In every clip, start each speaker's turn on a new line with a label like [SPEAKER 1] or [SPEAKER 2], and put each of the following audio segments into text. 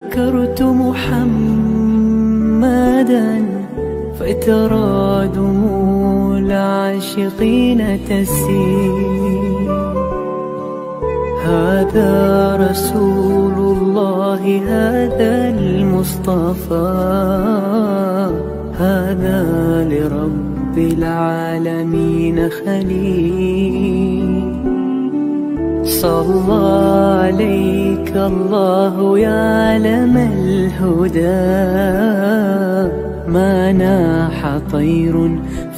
[SPEAKER 1] ذكرت محمدا فترى دموع العاشقين تسيل. هذا رسول الله، هذا المصطفى، هذا لرب العالمين خليل. صلى عليك الله يا علم الهدى، ما ناح طير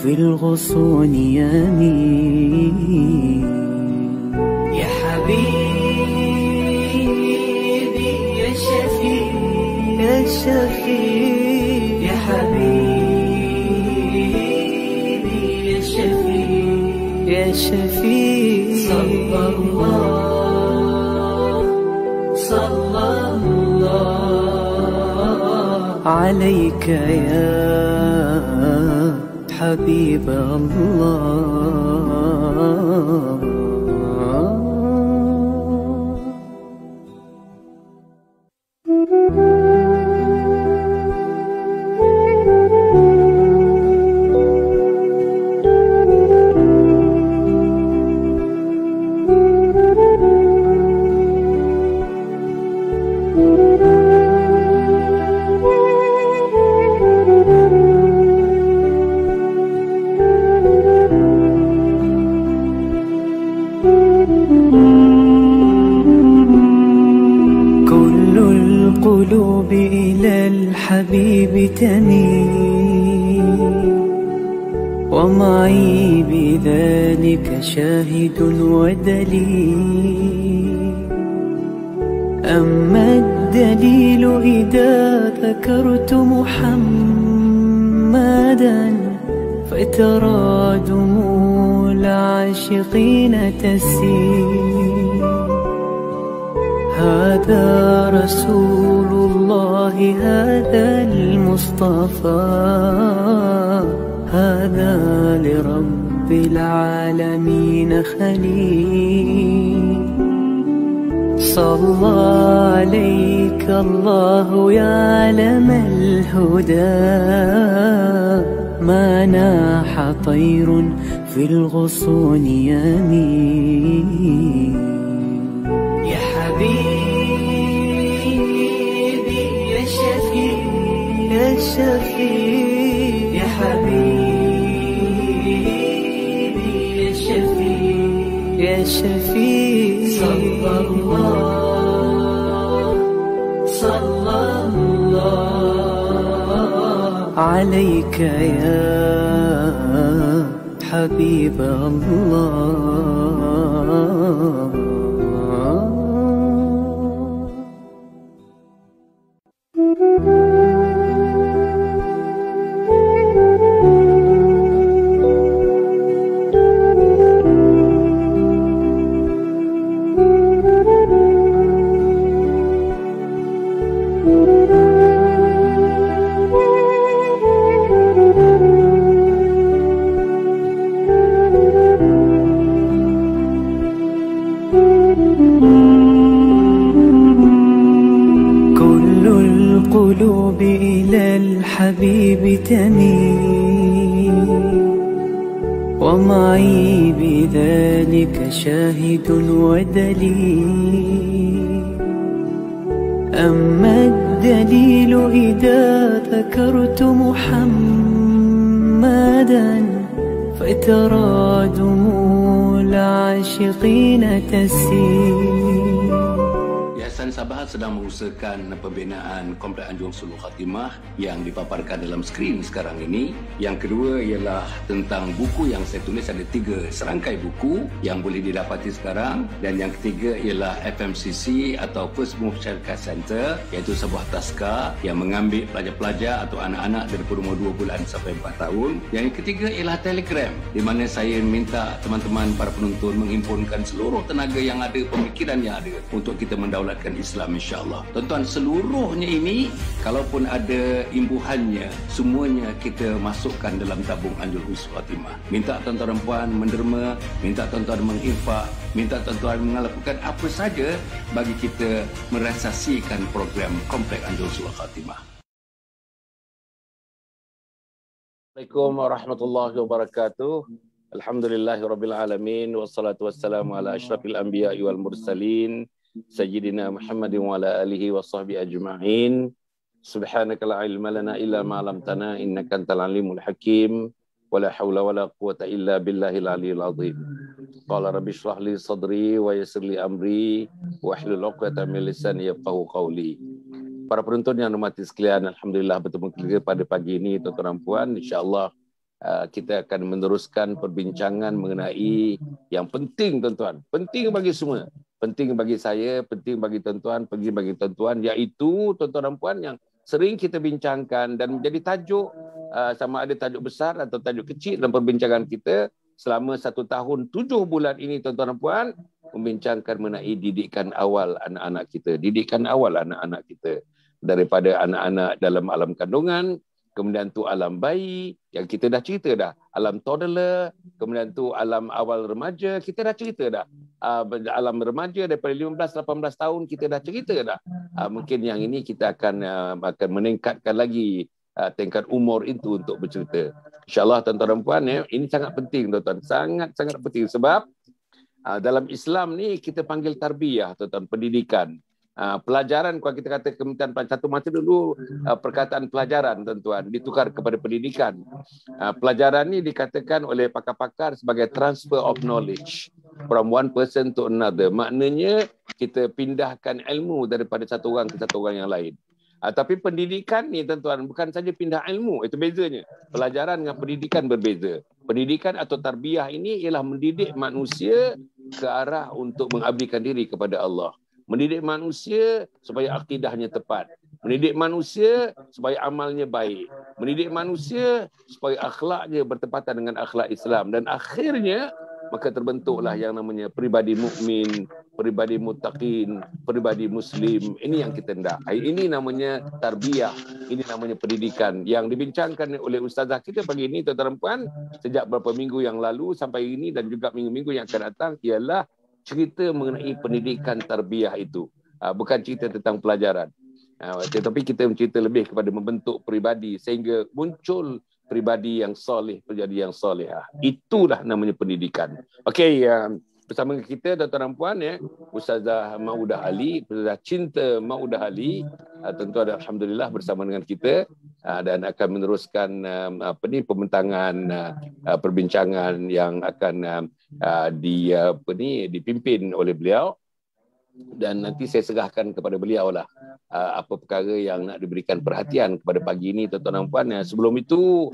[SPEAKER 1] في الغصون يمين. يا حبيبي يا شفيع يا شفيع، يا حبيبي يا شفيع يا شفيع. صلى الله عليك يا حبيب الله. القلوب إلى الحبيب تميل، ومعي بذلك شاهد ودليل. أما الدليل إذا ذكرت محمدا فترى دموع العاشقين تسيل. هذا رسول الله، هذا المصطفى، هذا لرب العالمين خليل. صلى عليك الله يا علم الهدى، ما ناح طير في الغصون يمين. يا حبيبي يا شفيع يا شفيع، يا حبيبي يا شفيع يا شفيع. صلى الله عليك يا حبيب الله. القلوب إلى الحبيب تميل، ومعي بذلك شاهد ودليل. أما الدليل إذا ذكرت محمدا فترى دموع العاشقين تسيل.
[SPEAKER 2] Yayasan Sabahat sedang mengusahakan pembinaan Kompleks Anjung Sulul Khatimah yang dipaparkan dalam skrin sekarang ini. Yang kedua ialah tentang buku yang saya tulis, ada 3 serangkai buku yang boleh didapati sekarang. Dan yang ketiga ialah FMCC atau First Move Childcare Center, iaitu sebuah taska yang mengambil pelajar-pelajar atau anak-anak daripada umur 2 bulan sampai 4 tahun. Yang ketiga ialah Telegram, di mana saya minta teman-teman para penonton menghimpunkan seluruh tenaga yang ada, pemikiran yang ada untuk kita mendaulatkan ajaran Islam, insya-Allah. Tuan-tuan, seluruhnya ini kalaupun ada imbuhannya, semuanya kita masukkan dalam tabung Anjur Husnul Khatimah. Minta tuan-tuan dan puan menderma, minta tuan-tuan menginfak, minta tuan-tuan melakukan apa saja bagi kita merealisasikan program Komplek Anjur Husnul Khatimah. Assalamualaikum warahmatullahi wabarakatuh. Alhamdulillahirabbil alamin wassalatu wassalamu ala asyrafil anbiya'i wal mursalin sayyidina Muhammadin wa ala alihi wa sahbihi ajma'in. Subhanaka la ilma lana illa ma 'allamtana innaka antal alimul hakim. Wala haula wala quwwata illa billahil aliyil azim. Qala rabbi shrah li sadri wa yassir li amri wahlul 'uqdatam min lisani yafqahu qawli. Para penonton yang hormati sekalian, alhamdulillah bertemu kita pada pagi ini, tuan-tuan dan puan. Insya-Allah kita akan meneruskan perbincangan mengenai yang penting, tuan-tuan. Penting bagi semua. Penting bagi saya, penting bagi tuan-tuan, penting bagi tuan-tuan, iaitu tuan-tuan dan puan yang sering kita bincangkan dan menjadi tajuk, sama ada tajuk besar atau tajuk kecil dalam perbincangan kita selama 1 tahun 7 bulan ini, tuan-tuan dan puan, membincangkan mengenai didikan awal anak-anak kita. Didikan awal anak-anak kita. Daripada anak-anak dalam alam kandungan, kemudian tu alam bayi, yang kita dah cerita dah. Alam toddler, kemudian tu alam awal remaja, kita dah cerita dah. Alam remaja daripada 15-18 tahun, kita dah cerita dah. Mungkin yang ini kita akan meningkatkan lagi tingkat umur itu untuk bercerita. InsyaAllah tuan-tuan dan puan, ini sangat penting tuan-tuan. Sangat-sangat penting sebab dalam Islam ni kita panggil tarbiyah, tuan-tuan, pendidikan. Pelajaran, kalau kita kata Kementerian satu masa dulu perkataan pelajaran, tuan-tuan, ditukar kepada pendidikan. Pelajaran ni dikatakan oleh pakar-pakar sebagai transfer of knowledge from one person to another. Maknanya kita pindahkan ilmu daripada satu orang ke satu orang yang lain. Tapi pendidikan ni, tuan-tuan, bukan saja pindah ilmu, itu bezanya. Pelajaran dengan pendidikan berbeza. Pendidikan atau tarbiyah ini ialah mendidik manusia ke arah untuk mengabdikan diri kepada Allah. Mendidik manusia supaya akidahnya tepat. Mendidik manusia supaya amalnya baik. Mendidik manusia supaya akhlaknya bertepatan dengan akhlak Islam. Dan akhirnya, maka terbentuklah yang namanya peribadi mukmin, peribadi muttaqin, peribadi muslim. Ini yang kita hendak. Ini namanya tarbiyah. Ini namanya pendidikan. Yang dibincangkan oleh ustazah kita pagi ini, tuan-tuan dan puan, sejak beberapa minggu yang lalu sampai ini dan juga minggu-minggu yang akan datang, ialah cerita mengenai pendidikan tarbiyah itu. Bukan cerita tentang pelajaran. Tetapi kita mencerita lebih kepada membentuk peribadi sehingga muncul peribadi yang soleh, peribadi yang solehah. Itulah namanya pendidikan. Okey, bersama kita tuan-tuan dan puan, Ustazah Maudah Ali, Ustazah Cinta Maudah Ali, tentu ada alhamdulillah bersama dengan kita dan akan meneruskan pembentangan perbincangan yang akan dipimpin oleh beliau, dan nanti saya serahkan kepada beliau lah apa perkara yang nak diberikan perhatian kepada pagi ini, tuan-tuan dan puan. Sebelum itu,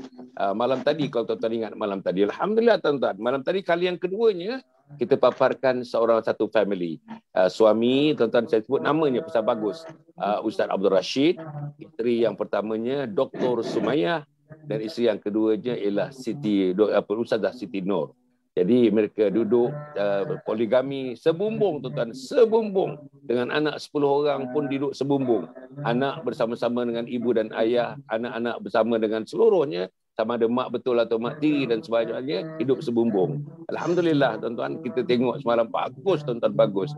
[SPEAKER 2] malam tadi, kalau tuan-tuan ingat malam tadi, alhamdulillah tuan-tuan, malam tadi kali yang keduanya kita paparkan satu family. Suami, tuan-tuan, saya sebut namanya pasal bagus, Ustaz Abdul Rashid. Isteri yang pertamanya Dr. Sumayyah, dan isteri yang keduanya ialah Ustazah Siti Nur. Jadi mereka duduk poligami sebumbung, tuan-tuan, sebumbung. Dengan anak 10 orang pun duduk sebumbung. Anak bersama-sama dengan ibu dan ayah, anak-anak bersama dengan seluruhnya, sama ada mak betul atau mak tiri dan sebagainya, hidup sebumbung. Alhamdulillah tuan-tuan, kita tengok semalam bagus, tuan-tuan, bagus.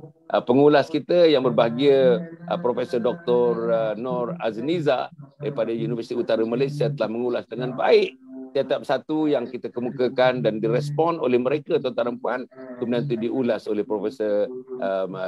[SPEAKER 2] Pengulas kita yang berbahagia, Profesor Dr. Nur Azniza daripada Universiti Utara Malaysia telah mengulas dengan baik setiap satu yang kita kemukakan dan direspon oleh mereka, tuan-tuan dan puan. Kemudian nanti diulas oleh Profesor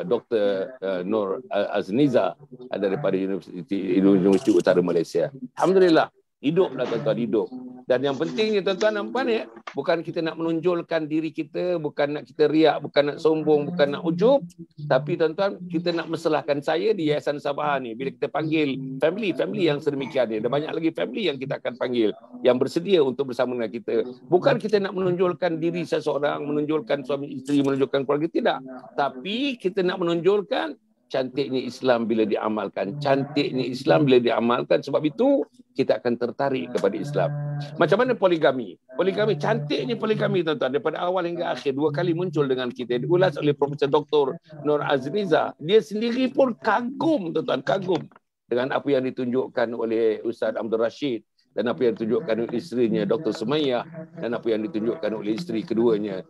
[SPEAKER 2] Dr. Nur Azniza daripada Universiti Utara Malaysia. Alhamdulillah, hiduplah tuan-tuan, hidup. Dan yang pentingnya, tuan-tuan dan puan, bukan kita nak menonjolkan diri kita, bukan nak kita riak, bukan nak sombong, bukan nak ujub, tapi tuan-tuan, kita nak masalahkan saya di Yayasan Sabaha ni. Bila kita panggil family yang sedemikian ni, ada banyak lagi family yang kita akan panggil, yang bersedia untuk bersama dengan kita. Bukan kita nak menonjolkan diri seseorang, menonjolkan suami isteri, menonjolkan keluarga, tidak. Tapi kita nak menonjolkan cantiknya Islam bila diamalkan. Cantiknya Islam bila diamalkan. Sebab itu kita akan tertarik kepada Islam. Macam mana poligami? Poligami, cantiknya poligami tuan-tuan. Daripada awal hingga akhir, 2 kali muncul dengan kita. Diulas oleh Profesor Dr. Nur Azriza. Dia sendiri pun kagum tuan-tuan, kagum dengan apa yang ditunjukkan oleh Ustaz Abdul Rashid dan apa yang ditunjukkan oleh isterinya Dr. Sumayyah dan apa yang ditunjukkan oleh isteri keduanya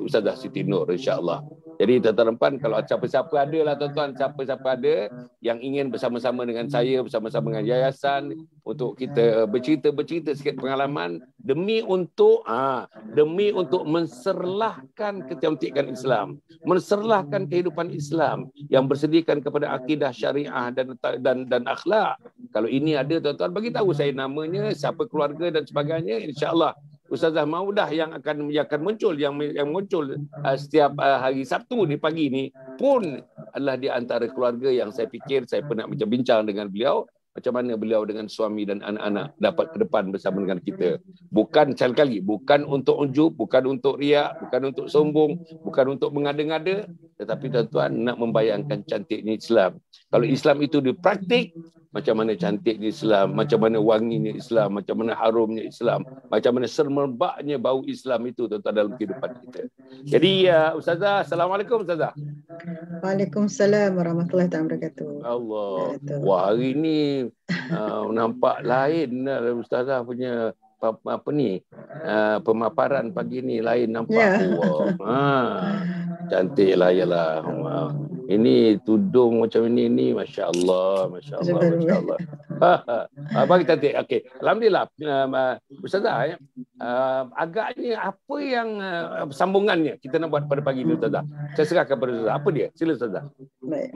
[SPEAKER 2] Ustazah Siti Nur, insya-Allah. Jadi tuan-tuan rempan, kalau siapa-siapa ada lah tuan-tuan, siapa-siapa ada yang ingin bersama-sama dengan saya, bersama-sama dengan yayasan untuk kita bercerita sikit pengalaman demi untuk menserlahkan kecantikan Islam, menserlahkan kehidupan Islam yang bersediakan kepada akidah syariah dan akhlak. Kalau ini ada tuan-tuan, bagi tahu saya namanya, siapa keluarga dan sebagainya, insya-Allah Ustazah Maudah yang akan muncul, yang muncul setiap hari Sabtu di pagi ni pun adalah di antara keluarga yang saya fikir saya pernah bincang dengan beliau, macam mana beliau dengan suami dan anak-anak dapat ke depan bersama dengan kita. Bukan sekali-kali, bukan untuk ujub, bukan untuk riak, bukan untuk sombong, bukan untuk mengada-ngada, tetapi tuan-tuan nak membayangkan cantiknya Islam. Kalau Islam itu dipraktik, macam mana cantiknya Islam, macam mana wanginya Islam, macam mana harumnya Islam, macam mana sermerbaknya bau Islam itu tuan-tuan dalam kehidupan kita. Jadi Ustazah, Assalamualaikum Ustazah.
[SPEAKER 3] Waalaikumsalam warahmatullahi wabarakatuh.
[SPEAKER 2] Allah. Wah, hari ni nampak lain Ustazah punya pemaparan pagi ni lain nampak. Cantik lah, yalah. Ini tudung macam ini masya-Allah, masya-Allah. Bagi cantik. Okey. Alhamdulillah. Ustazah, agaknya apa yang sambungannya kita nak buat pada pagi ini Ustazah? Saya serahkan kepada Ustazah. Apa dia? Sila Ustazah.
[SPEAKER 3] Baik.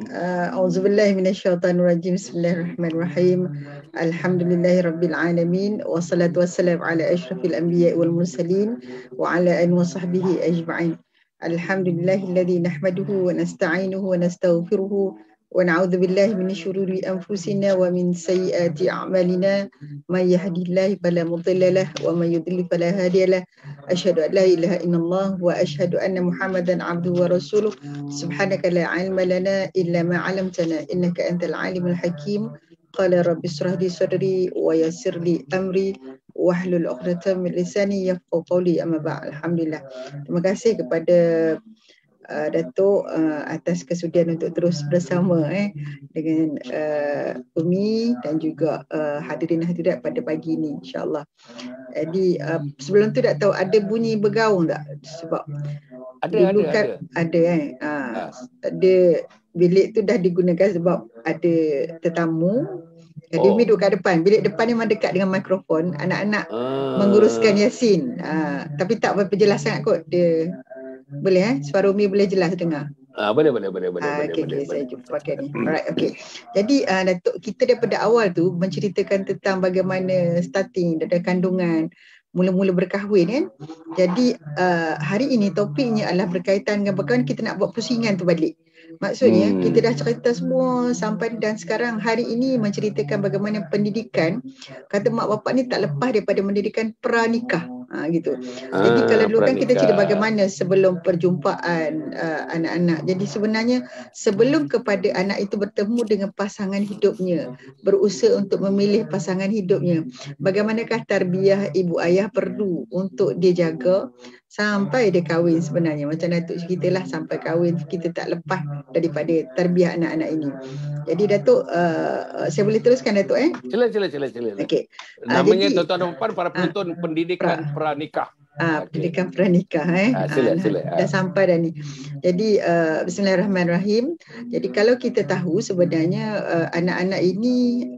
[SPEAKER 3] Auzubillahi minasyaitanirrajim. Bismillahirrahmanirrahim. Alhamdulillahirabbil alamin wassalatu wassalamu ala asyrafil anbiya'i wal mursalin wa ala alihi wa sahbihi ajma'in. Alhamdulillahilladzi nahmaduhu wa nasta'inuhu wa nastaghfiruhu wa na'udzu billahi min syururi anfusina wa min sayyiati a'malina may yahdihillahu fala mudilla lahu wa may yudlil fala hadiya lahu. Asyhadu an la ilaha illallah wa asyhadu anna Muhammadan 'abduhu wa rasuluh. Subhanaka la 'ilma lana illa ma 'allamtana innaka antal 'alimul hakim. Qala rabbi ishrah li sadri wa yassir li amri wahlul 'uqdatam min lisani yafqahu qawli, amma ba'd. Alhamdulillah. Terima kasih kepada Datuk atas kesudian untuk terus bersama dengan Umi dan juga hadirin hadirat pada pagi ini, insya-Allah. Jadi sebelum tu tak tahu ada bunyi bergaung tak? Sebab ada bilik tu dah digunakan sebab ada tetamu. Jadi Umi duduk kat depan. Bilik depan ni memang dekat dengan mikrofon. Anak-anak menguruskan Yasin. Tapi tak berapa jelas sangat kot. Dia boleh suara Umi boleh jelas dengar.
[SPEAKER 2] Boleh.
[SPEAKER 3] Okay, saya jumpa pakai ni. Alright, okay. Jadi Datuk, kita daripada awal tu menceritakan tentang bagaimana starting dari kandungan, mula-mula berkahwin kan. Jadi hari ini topiknya adalah berkaitan dengan bagaimana kita nak buat pusingan tu balik. Maksudnya kita dah cerita semua sampai dan sekarang hari ini menceritakan bagaimana pendidikan, kata mak bapak ni tak lepas daripada pendidikan pranikah. Gitu. Jadi kalau dulu kan kita cerita bagaimana sebelum perjumpaan anak-anak. Jadi sebenarnya sebelum kepada anak itu bertemu dengan pasangan hidupnya, berusaha untuk memilih pasangan hidupnya, bagaimanakah tarbiyah ibu ayah perlu untuk dia jaga sampai dia kahwin sebenarnya. Macam Datuk ceritalah sampai kahwin kita tak lepas daripada tarbiyah anak-anak ini. Jadi Datuk, saya boleh teruskan Datuk
[SPEAKER 2] Sila.
[SPEAKER 3] Okey.
[SPEAKER 2] Namanya tuan-tuan dan puan para penonton pendidikan pranikah.
[SPEAKER 3] Pendidikan pranikah
[SPEAKER 2] Sila.
[SPEAKER 3] Dah sampai dah ni. Jadi bismillahirrahmanirrahim. Jadi kalau kita tahu sebenarnya anak-anak ini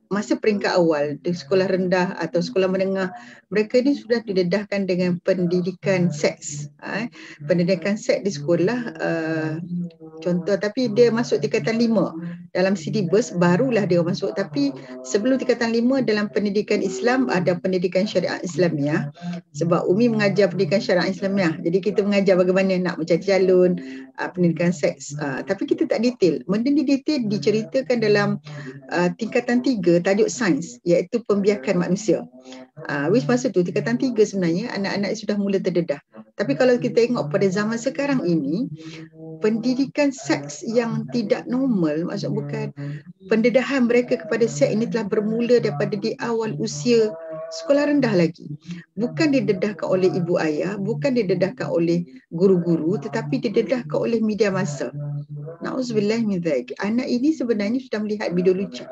[SPEAKER 3] masa peringkat awal di sekolah rendah atau sekolah menengah, mereka ni sudah didedahkan dengan pendidikan seks. Pendidikan seks di sekolah contoh, tapi dia masuk tingkatan 5 dalam silibus barulah dia masuk. Tapi sebelum tingkatan 5 dalam pendidikan Islam ada pendidikan syariah Islamiah, sebab Umi mengajar pendidikan syariah Islamiah. Jadi kita mengajar bagaimana nak mencari calon, pendidikan seks. Tapi kita tak detail. Benda ni detail diceritakan dalam tingkatan 3 tajuk sains, iaitu pembiakan manusia. Which masa tu tingkatan 3 sebenarnya anak-anak sudah mula terdedah. Tapi kalau kita tengok pada zaman sekarang ini, pendidikan seks yang tidak normal, maksud bukan pendedahan mereka kepada seks ini telah bermula daripada di awal usia sekolah rendah lagi. Bukan didedahkan oleh ibu ayah, bukan didedahkan oleh guru-guru, tetapi didedahkan oleh media massa. Na'udzubillah min dzalik. Anak ini sebenarnya sudah melihat video lucu.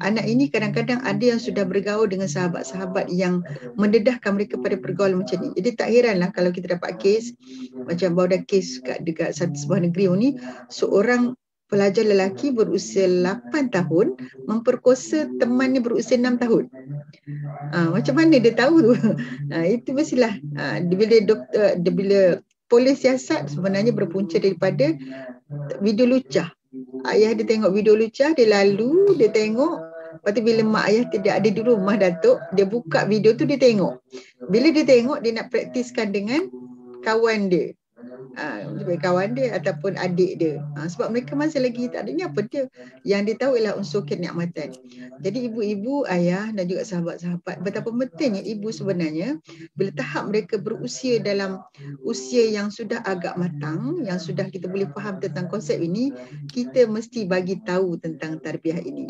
[SPEAKER 3] Anak ini kadang-kadang ada yang sudah bergaul dengan sahabat-sahabat yang mendedahkan mereka pada pergaulan macam ni. Jadi tak heranlah kalau kita dapat kes, macam baru dah kes dekat satu sebuah negeri ni, seorang pelajar lelaki berusia 8 tahun memperkosa temannya berusia 6 tahun. Macam mana dia tahu tu? Itu mestilah bila polis siasat sebenarnya berpunca daripada video lucah. Ayah dia tengok video lucah, dia lalu, dia tengok. Lepas tu bila mak ayah tidak ada di rumah Datuk, dia buka video tu, dia tengok. Bila dia tengok, dia nak praktiskan dengan kawan dia. Kawan dia ataupun adik dia. Sebab mereka masih lagi tak ada ni apa dia. Yang dia tahu ialah unsur kenikmatan. Jadi ibu-ibu, ayah dan juga sahabat-sahabat, betapa pentingnya ibu sebenarnya bila tahap mereka berusia dalam usia yang sudah agak matang, yang sudah kita boleh faham tentang konsep ini, kita mesti bagi tahu tentang tarbiyah ini.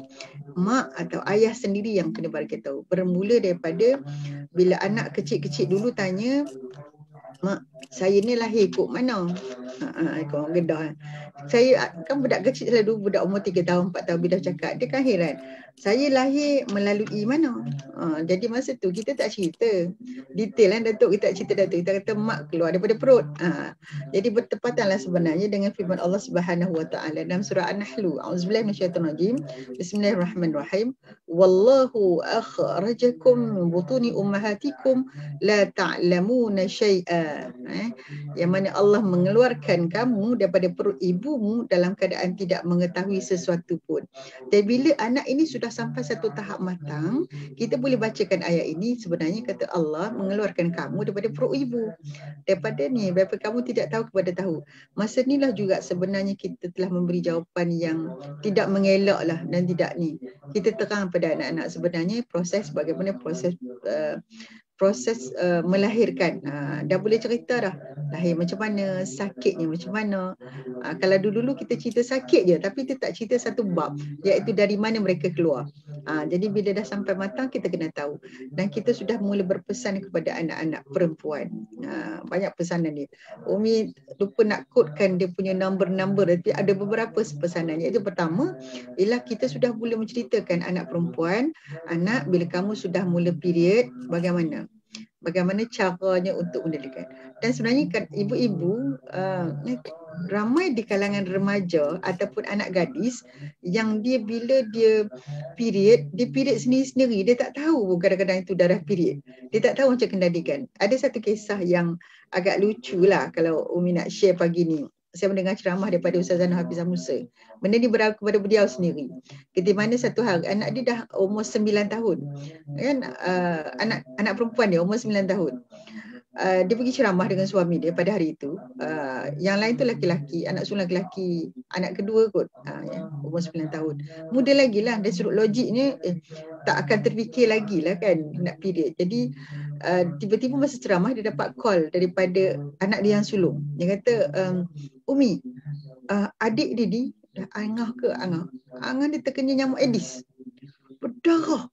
[SPEAKER 3] Mak atau ayah sendiri yang kena bagi tahu. Bermula daripada bila anak kecil-kecil dulu tanya, mak, saya ni lahir ikut mana? Kau orang Kedah. Saya kan budak kecil selalu, budak umur 3 tahun, 4 tahun bila cakap, dia kan heran. Saya lahir melalui mana? Jadi masa tu kita tak cerita. Detail kan Datuk, kita tak cerita Datuk. Kita kata mak keluar daripada perut. Jadi bertepatanlah sebenarnya dengan firman Allah Subhanahu Wa Taala dalam surah An-Nahl. Auzubillahi minasyaitonirrajim. Bismillahirrahmanirrahim. Wallahu akhrajakum min butuni ummahatikum la ta'lamuna syai'a. Yang mana Allah mengeluarkan kamu daripada perut ibumu dalam keadaan tidak mengetahui sesuatu pun. Dan bila anak ini sudah sampai satu tahap matang, kita boleh bacakan ayat ini. Sebenarnya kata Allah mengeluarkan kamu daripada perut ibu. Daripada kamu tidak tahu kepada tahu. Masa inilah juga sebenarnya kita telah memberi jawapan yang tidak mengelak lah dan tidak ni. Kita terang pada anak-anak sebenarnya proses bagaimana proses melahirkan. Dah boleh cerita dah lahir macam mana, sakitnya macam mana. Kalau dulu-dulu kita cerita sakit je, tapi kita tak cerita satu bab, iaitu dari mana mereka keluar. Jadi bila dah sampai matang, kita kena tahu. Dan kita sudah mula berpesan kepada anak-anak perempuan. Banyak pesanan dia. Umi lupa nak kodkan dia punya number-number, tapi ada beberapa pesanan. Iaitu pertama, ialah kita sudah mula menceritakan anak perempuan, anak bila kamu sudah mula period, bagaimana caranya untuk mengendalikan. Dan sebenarnya kan ibu-ibu ramai di kalangan remaja ataupun anak gadis yang dia bila dia period sendiri-sendiri. Dia tak tahu kadang-kadang itu darah period. Dia tak tahu macam kendalikan. Ada satu kisah yang agak lucu lah kalau Umi nak share pagi ni. Saya mendengar ceramah daripada Ustazah Nur Hafizah Musa. Benda ni berlaku kepada beliau sendiri. Ketika mana satu hari anak dia dah umur 9 tahun. Kan anak perempuan dia umur 9 tahun. Dia pergi ceramah dengan suami dia pada hari itu. Yang lain tu laki-laki, anak sulung laki-laki, anak kedua kot, umur 9 tahun. Muda lagi lah, dari sudut logiknya tak akan terfikir lagi lah kan nak period. Jadi tiba-tiba masa ceramah dia dapat call daripada anak dia yang sulung. Dia kata, Umi, adik dia ni dah angah ke angah? Angah dia terkena nyamuk Aedes. Berdarah.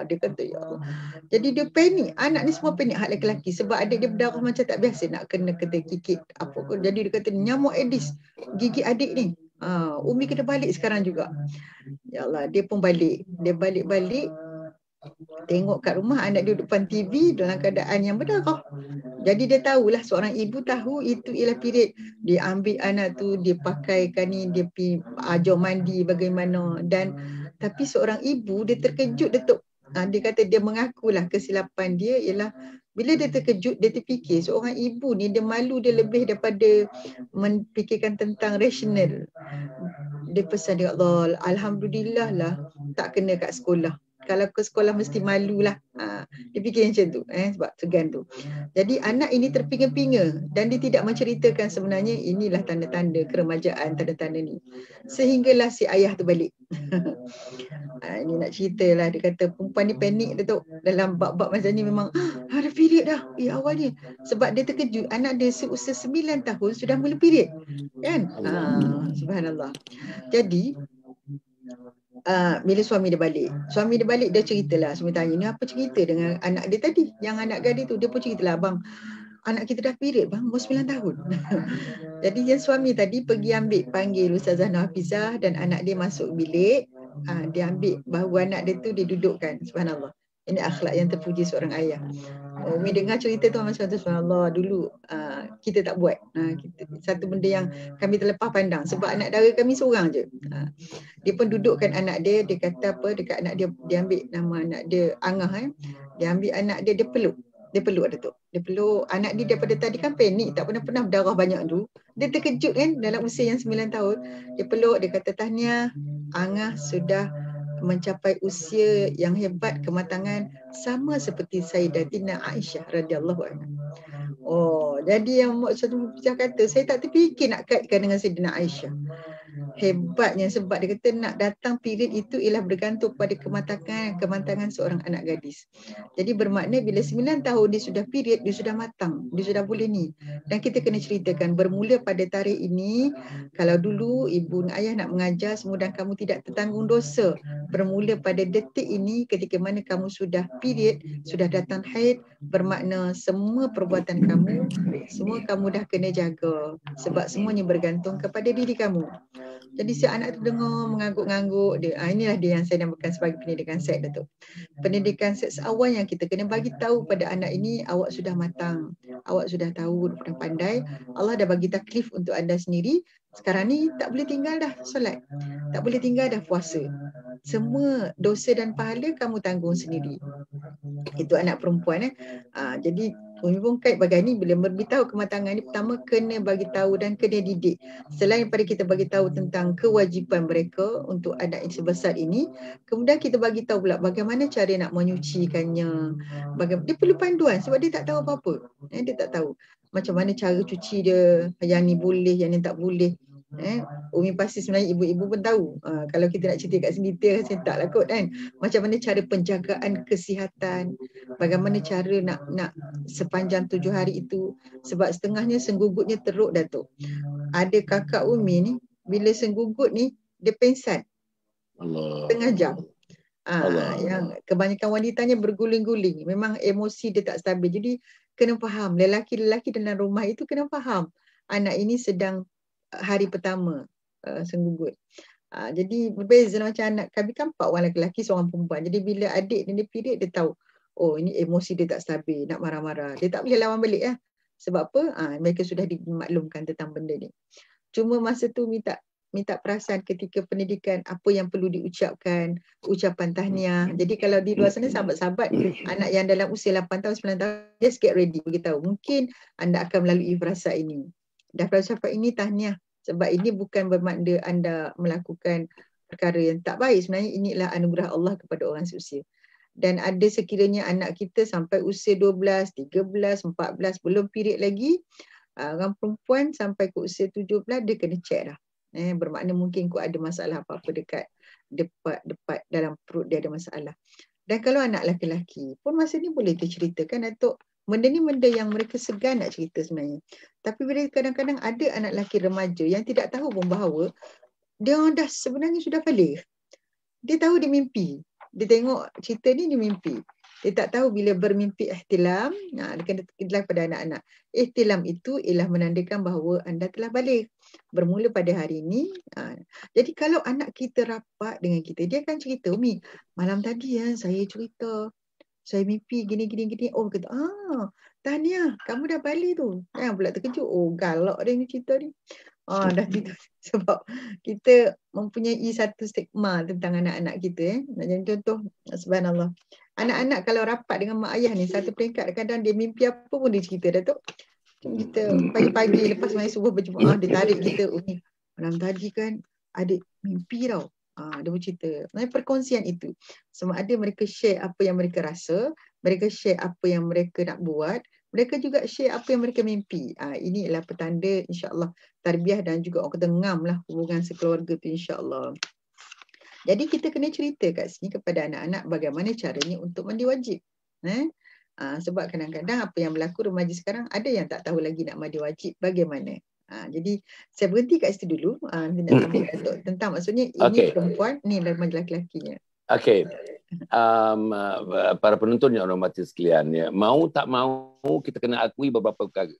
[SPEAKER 3] Dia kata ya Allah. Jadi dia panik. Anak ni semua panik hak lelaki sebab adik dia berdarah macam tak biasa nak kena gigit apa pun. Jadi dia kata nyamuk Aedes gigit adik ni. Umi kena balik sekarang juga. Ya Allah, dia pun balik. Dia balik tengok kat rumah anak dia depan TV dalam keadaan yang berdarah. Jadi dia tahulah, seorang ibu tahu itu ialah period. Dia ambil anak tu, dia pakaikan ni, dia pergi ajar mandi bagaimana. Dan tapi seorang ibu dia terkejut Datuk. Dia kata dia mengakulah kesilapan dia ialah bila dia terkejut, dia terfikir seorang ibu ni dia malu dia lebih daripada memfikirkan tentang rasional. Dia pesan dia Allah, alhamdulillah lah tak kena kat sekolah. Kalau ke sekolah mesti malulah. Dia fikir macam tu sebab segan tu. Jadi anak ini terpinga-pinga dan dia tidak menceritakan sebenarnya inilah tanda-tanda keremajaan, tanda-tanda ni. Sehinggalah si ayah tu balik. Ini nak ceritalah, dia kata perempuan ni panik Datuk. Dalam bab-bab macam ni memang ada period dah. Awalnya sebab dia terkejut anak dia seusia 9 tahun sudah mula period. Kan? Subhanallah. Jadi bila suami dia balik. Suami dia balik, dia ceritalah. Suami tanya, ni apa cerita dengan anak dia tadi? Yang anak gadis tu, dia pun ceritalah, bang, anak kita dah period bang, umur 9 tahun. Jadi yang suami tadi pergi panggil Ustazah Nafizah dan anak dia masuk bilik. Dia ambil bahu anak dia tu, dia dudukkan. Subhanallah. Ini akhlak yang terpuji seorang ayah. Umi dengar cerita tu macam tu, subhanallah, dulu kita tak buat. Satu benda yang kami terlepas pandang sebab anak dara kami seorang je. Dia pun dudukkan anak dia, dia kata apa dekat anak dia, dia ambil nama anak dia Angah Dia ambil anak dia, dia peluk Datuk. Dia peluk anak dia daripada tadi kan panik, tak pernah berdarah banyak tu. Dia terkejut kan dalam usia yang 9 tahun. Dia peluk, dia kata, tahniah, Angah sudah mencapai usia yang hebat, kematangan sama seperti Sayyidatina Aisyah radhiyallahu anha. Jadi yang Mak Ustazah kata, saya tak terfikir nak kaitkan dengan Sayyidina Aisyah. Hebatnya sebab dia kata nak datang period itu ialah bergantung pada kematangan seorang anak gadis. Jadi bermakna bila 9 tahun dia sudah period, dia sudah matang, dia sudah boleh ni. Dan kita kena ceritakan bermula pada tarikh ini, kalau dulu ibu dan ayah nak mengajar semudah kamu tidak tertanggung dosa. Bermula pada detik ini ketika mana kamu sudah period, sudah datang haid, bermakna semua perbuatan kamu, semua kamu dah kena jaga sebab semuanya bergantung kepada diri kamu. Jadi si anak tu dengar mengangguk-ngangguk dia. Inilah dia yang saya namakan sebagai pendidikan seks, Datuk. Pendidikan seks awal yang kita kena bagi tahu pada anak ini, awak sudah matang, awak sudah tahu, sudah pandai. Allah dah bagi taklif untuk anda sendiri. Sekarang ni tak boleh tinggal dah solat, tak boleh tinggal dah puasa. Semua dosa dan pahala kamu tanggung sendiri. Itu anak perempuan. Jadi Umi pun kait bagian ni, bila beritahu kematangan ni, pertama kena bagi tahu dan kena didik. Selain pada kita bagi tahu tentang kewajipan mereka untuk anak yang sebesar ini, kemudian kita bagi tahu pula bagaimana cara nak menyucikannya. Dia perlu panduan sebab dia tak tahu apa-apa. Dia tak tahu macam mana cara cuci dia, yang ni boleh, yang ni tak boleh. Umi pasti sebenarnya ibu-ibu pun tahu. Kalau kita nak cerita kat sini detail saya tak lah kot kan. Macam mana cara penjagaan kesihatan, bagaimana cara nak sepanjang 7 hari itu. Sebab setengahnya senggugutnya teruk, Datuk. Ada kakak Umi ni, bila senggugut ni dia pengsan setengah jam. Yang kebanyakan wanitanya berguling-guling. Memang emosi dia tak stabil. Jadi kena faham, lelaki-lelaki dalam rumah itu kena faham anak ini sedang hari pertama senggugut. Jadi berbeza macam anak kami kan 4 orang lelaki, seorang perempuan. Jadi bila adik dia period, dia tahu, oh ini emosi dia tak stabil, nak marah-marah. Dia tak boleh lawan balik Sebab apa? Mereka sudah dimaklumkan tentang benda ni. Cuma masa tu minta perasan ketika pendidikan, apa yang perlu diucapkan, ucapan tahniah. Jadi kalau di luar sana sahabat-sahabat anak yang dalam usia 8 tahun, 9 tahun, just get ready, beritahu. Mungkin anda akan melalui frasa ini. Dah frasa ini tahniah. Sebab ini bukan bermakna anda melakukan perkara yang tak baik. Sebenarnya inilah anugerah Allah kepada orang seusia. Dan ada sekiranya anak kita sampai usia 12, 13, 14, belum period lagi, orang perempuan sampai ke usia 17, dia kena check dah. Bermakna mungkin kau ada masalah apa-apa dekat depat dalam perut dia ada masalah. Dan kalau anak lelaki pun masa ni boleh diceritakan, Datuk. Benda ni benda yang mereka segan nak cerita sebenarnya. Tapi bila kadang-kadang ada anak lelaki remaja yang tidak tahu pun bahawa dia dah sebenarnya sudah balik. Dia tahu dia mimpi. Dia tengok cerita ni dia mimpi. Dia tak tahu bila bermimpi ihtilam. Dia kena jelas pada anak-anak. Ihtilam itu ialah menandakan bahawa anda telah balik. Bermula pada hari ini. Jadi kalau anak kita rapat dengan kita, dia akan cerita, Umi, malam tadi saya cerita. Saya mimpi gini. Oh, kata, tahniah, kamu dah balik tu. Yang pula terkejut. Oh, galak dia ni cerita ni. Dah gitu. Sebab kita mempunyai satu stigma tentang anak-anak kita. Jadi contoh, subhanallah. Anak-anak kalau rapat dengan mak ayah ni, satu peringkat, kadang dia mimpi apa pun dia cerita, Datuk. Kita pagi-pagi lepas main subuh berjemaah, dia tarik kita. Oh, ni malam tadi kan adik mimpi tau. Dia bercerita. Maksudnya perkongsian itu. Sama ada mereka share apa yang mereka rasa, mereka share apa yang mereka nak buat, mereka juga share apa yang mereka mimpi. Ini adalah petanda insya-Allah tarbiyah dan juga orang kata ngam lah hubungan sekeluarga tu insya-Allah. Jadi kita kena cerita kat sini kepada anak-anak bagaimana caranya untuk mandi wajib. Sebab kadang-kadang apa yang berlaku remaja sekarang ada yang tak tahu lagi nak mandi wajib bagaimana. Jadi saya berhenti kat situ dulu. Nanti nak sambung Datuk tentang maksudnya ini perempuan, ni lelaki-lakinya.
[SPEAKER 2] Okey. Para penonton yang hormati sekalian, ya, mau tak mau kita kena akui beberapa perkara.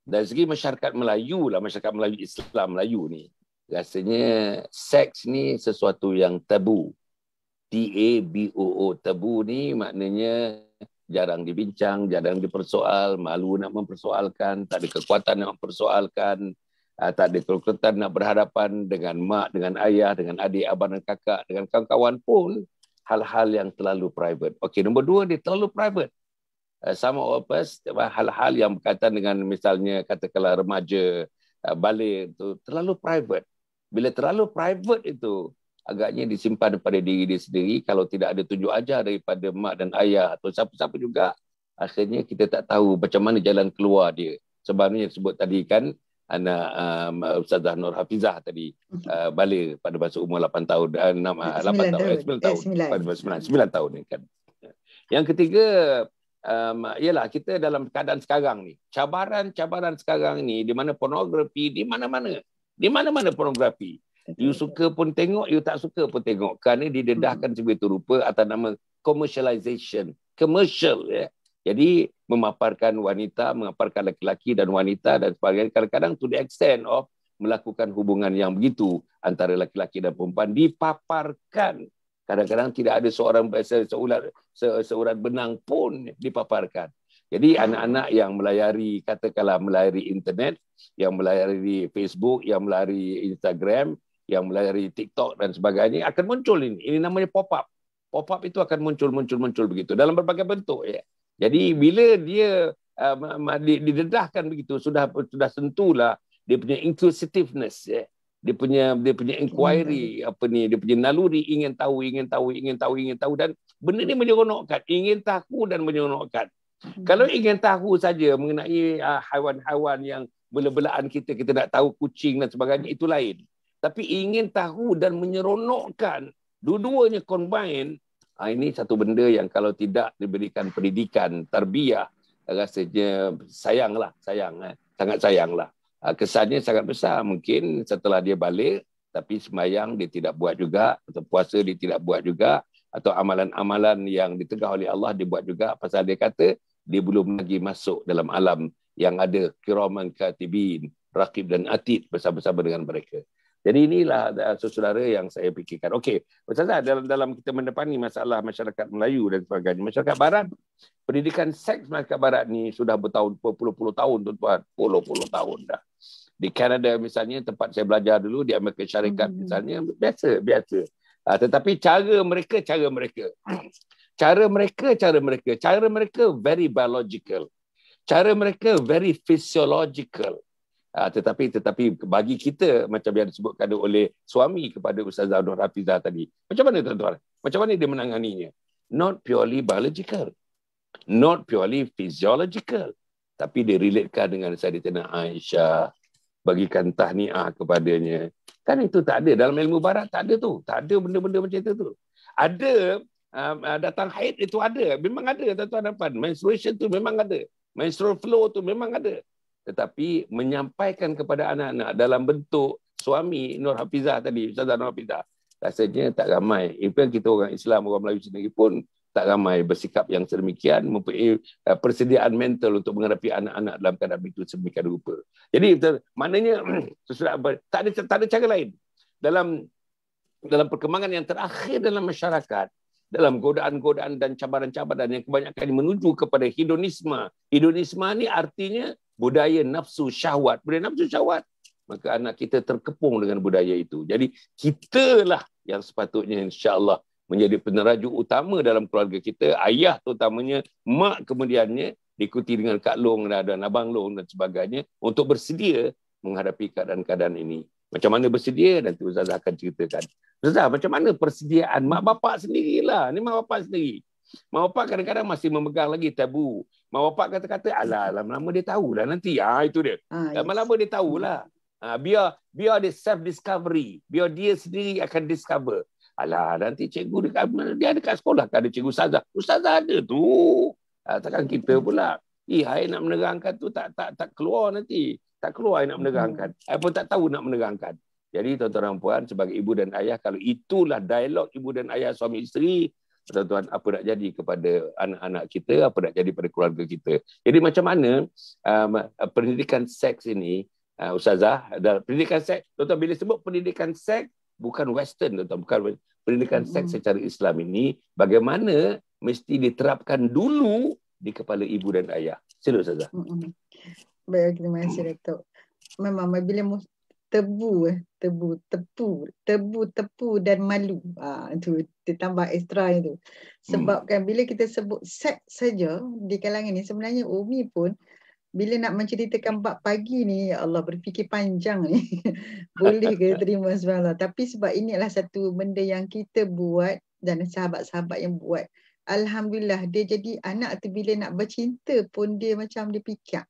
[SPEAKER 2] Dari segi masyarakat Melayu lah, masyarakat Melayu Islam Melayu ni, rasanya seks ni sesuatu yang tabu. TABOO, tabu ni maknanya jarang dibincang, jarang dipersoal, malu nak mempersoalkan, tak ada kekuatan nak mempersoalkan, tak ada kekuatan nak berhadapan dengan mak, dengan ayah, dengan adik, abang dan kakak, dengan kawan-kawan pun, hal-hal yang terlalu private. Okey, nombor 2, dia terlalu private. Some of us, hal-hal yang berkaitan dengan misalnya katakanlah remaja, balik itu terlalu private. Bila terlalu private itu, agaknya disimpan pada diri dia sendiri. Kalau tidak ada tunjuk ajar daripada mak dan ayah atau siapa-siapa juga, akhirnya kita tak tahu macam mana jalan keluar dia. Sebabnya disebut tadi kan, anak Ustazah Nur Hafizah tadi balik pada masa umur 8 tahun, 9 tahun ni kan. Yang ketiga, ialah kita dalam keadaan sekarang ni, cabaran sekarang ni, di mana pornografi di mana-mana pornografi. You suka pun tengok, you tak suka pun tengok, kerana didedahkan sebegitu rupa atas nama commercialization, commercial, ya. Jadi memaparkan wanita, memaparkan lelaki dan wanita dan sebagainya, kadang-kadang to the extent of melakukan hubungan yang begitu antara lelaki dan perempuan dipaparkan. Kadang-kadang tidak ada seurat benang pun dipaparkan. Jadi anak-anak yang katakanlah melayari internet, yang melayari Facebook, yang melayari Instagram, yang melayari TikTok dan sebagainya, akan muncul ini. Ini namanya pop-up. Pop-up itu akan muncul begitu dalam berbagai bentuk, ya. Jadi bila dia didedahkan begitu, sudah sentuhlah dia punya inclusiveness, ya. Dia punya inquiry, dia punya naluri ingin tahu dan benda ni menyeronokkan, ingin tahu dan menyeronokkan. Kalau ingin tahu saja mengenai haiwan-haiwan yang bela-belaan kita nak tahu kucing dan sebagainya, itu lain. Tapi ingin tahu dan menyeronokkan, dua-duanya combine, ini satu benda yang kalau tidak diberikan pendidikan, tarbiyah, rasanya sangat sayanglah. Kesannya sangat besar. Mungkin setelah dia balik, tapi sembahyang dia tidak buat juga, atau puasa dia tidak buat juga, atau amalan-amalan yang ditegah oleh Allah dia buat juga, pasal dia kata dia belum lagi masuk dalam alam yang ada kiraman katibin, raqib dan atid bersama-sama dengan mereka. Jadi inilah saudara yang saya fikirkan. Okey, Ustazah, dalam kita mendepani masalah masyarakat Melayu dan sebagainya, masyarakat Barat, pendidikan seks masyarakat Barat ni sudah berpuluh-puluh tahun, tuan-tuan. Puluh-puluh tahun dah. Di Kanada misalnya, tempat saya belajar dulu, di Amerika Syarikat misalnya, biasa. Tetapi cara mereka very biological. Cara mereka very physiological. Tetapi bagi kita, macam yang disebutkan oleh suami kepada Ustazah Nur Hafizah tadi, macam mana tuan-tuan? Macam mana dia menanganinya? Not purely biological, not purely physiological, tapi dia relatekan dengan Sayyidatina Aisyah, bagikan tahniah kepadanya. Kan itu tak ada dalam ilmu Barat, tak ada tu, tak ada benda-benda macam itu tu. Ada datang haid itu ada, memang ada tuan-tuan. Menstruation tu memang ada, menstrual flow tu memang ada. Tetapi menyampaikan kepada anak-anak dalam bentuk suami Nur Hafizah tadi, Ustazah Nur Hafizah, rasanya tak ramai. Even kita orang Islam, orang Melayu sendiri pun tak ramai bersikap yang sedemikian, mempunyai persediaan mental untuk menghadapi anak-anak dalam keadaan itu sedemikian rupa. Jadi maknanya tak ada cara lain dalam perkembangan yang terakhir dalam masyarakat, dalam godaan-godaan dan cabaran-cabaran yang kebanyakan menuju kepada hedonisme. Hedonisme ni artinya budaya nafsu syahwat. Budaya nafsu syahwat. Maka anak kita terkepung dengan budaya itu. Jadi kitalah yang sepatutnya insya-Allah menjadi peneraju utama dalam keluarga kita. Ayah terutamanya, mak kemudiannya, diikuti dengan Kak Long dan Abang Long dan sebagainya, untuk bersedia menghadapi keadaan-keadaan ini. Macam mana bersedia, nanti Ustazah akan ceritakan. Ustazah, macam mana persediaan mak bapak sendirilah. Ni mak bapak sendiri. Mak bapak kadang-kadang masih memegang lagi tabu. Mak bapak kata-kata, alah, lama-lama dia tahulah nanti. Itu dia. Lama-lama dia tahulah. Biar dia self-discovery. Biar dia sendiri akan discover. Alah, nanti cikgu dia ada kat sekolah, kan ada cikgu Ustazah. Ustazah ada tu. Takkan kita pula.
[SPEAKER 4] Hai nak menerangkan tu tak keluar nanti. Tak keluar nak menerangkan. I pun tak tahu nak menerangkan. Jadi tuan-tuan dan puan, sebagai ibu dan ayah, kalau itulah dialog ibu dan ayah suami isteri, tuan-tuan, apa nak jadi kepada anak-anak kita, apa nak jadi pada keluarga kita. Jadi macam mana pendidikan seks ini, Ustazah, dalam pendidikan seks, tuan-tuan, bila sebut pendidikan seks, bukan western, tuan-tuan, bukan pendidikan seks secara Islam ini, bagaimana mesti diterapkan dulu di kepala ibu dan ayah. Sila Ustazah.
[SPEAKER 3] Baik, terima kasih Datuk. Memang bila tebu dan malu. Itu ditambah ekstra itu. Sebab kan bila kita sebut seks saja di kalangan ni, sebenarnya Umi pun bila nak menceritakan bab pagi ni, ya Allah, berfikir panjang ni. Boleh ke terima, subhanallah. Tapi sebab ini adalah satu benda yang kita buat dan sahabat-sahabat yang buat. Alhamdulillah, dia jadi anak tu bila nak bercinta pun dia macam dia fikir.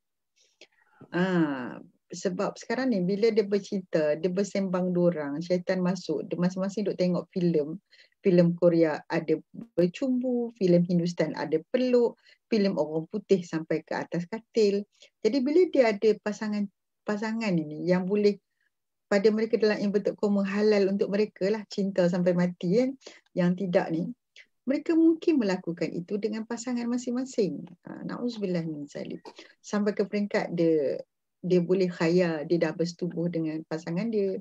[SPEAKER 3] Sebab sekarang ni bila dia bercinta, dia bersembang dorang, syaitan masuk, dia masing-masing duk tengok filem Korea ada bercumbu, filem Hindustan ada peluk, filem orang putih sampai ke atas katil. Jadi bila dia ada pasangan ini yang boleh pada mereka dalam yang bentuk koma halal untuk mereka lah, cinta sampai mati kan, yang tidak ni, mereka mungkin melakukan itu dengan pasangan masing-masing. Na'udzubillah min zalik. Sampai ke peringkat dia boleh khayal dia dah bersetubuh dengan pasangan dia.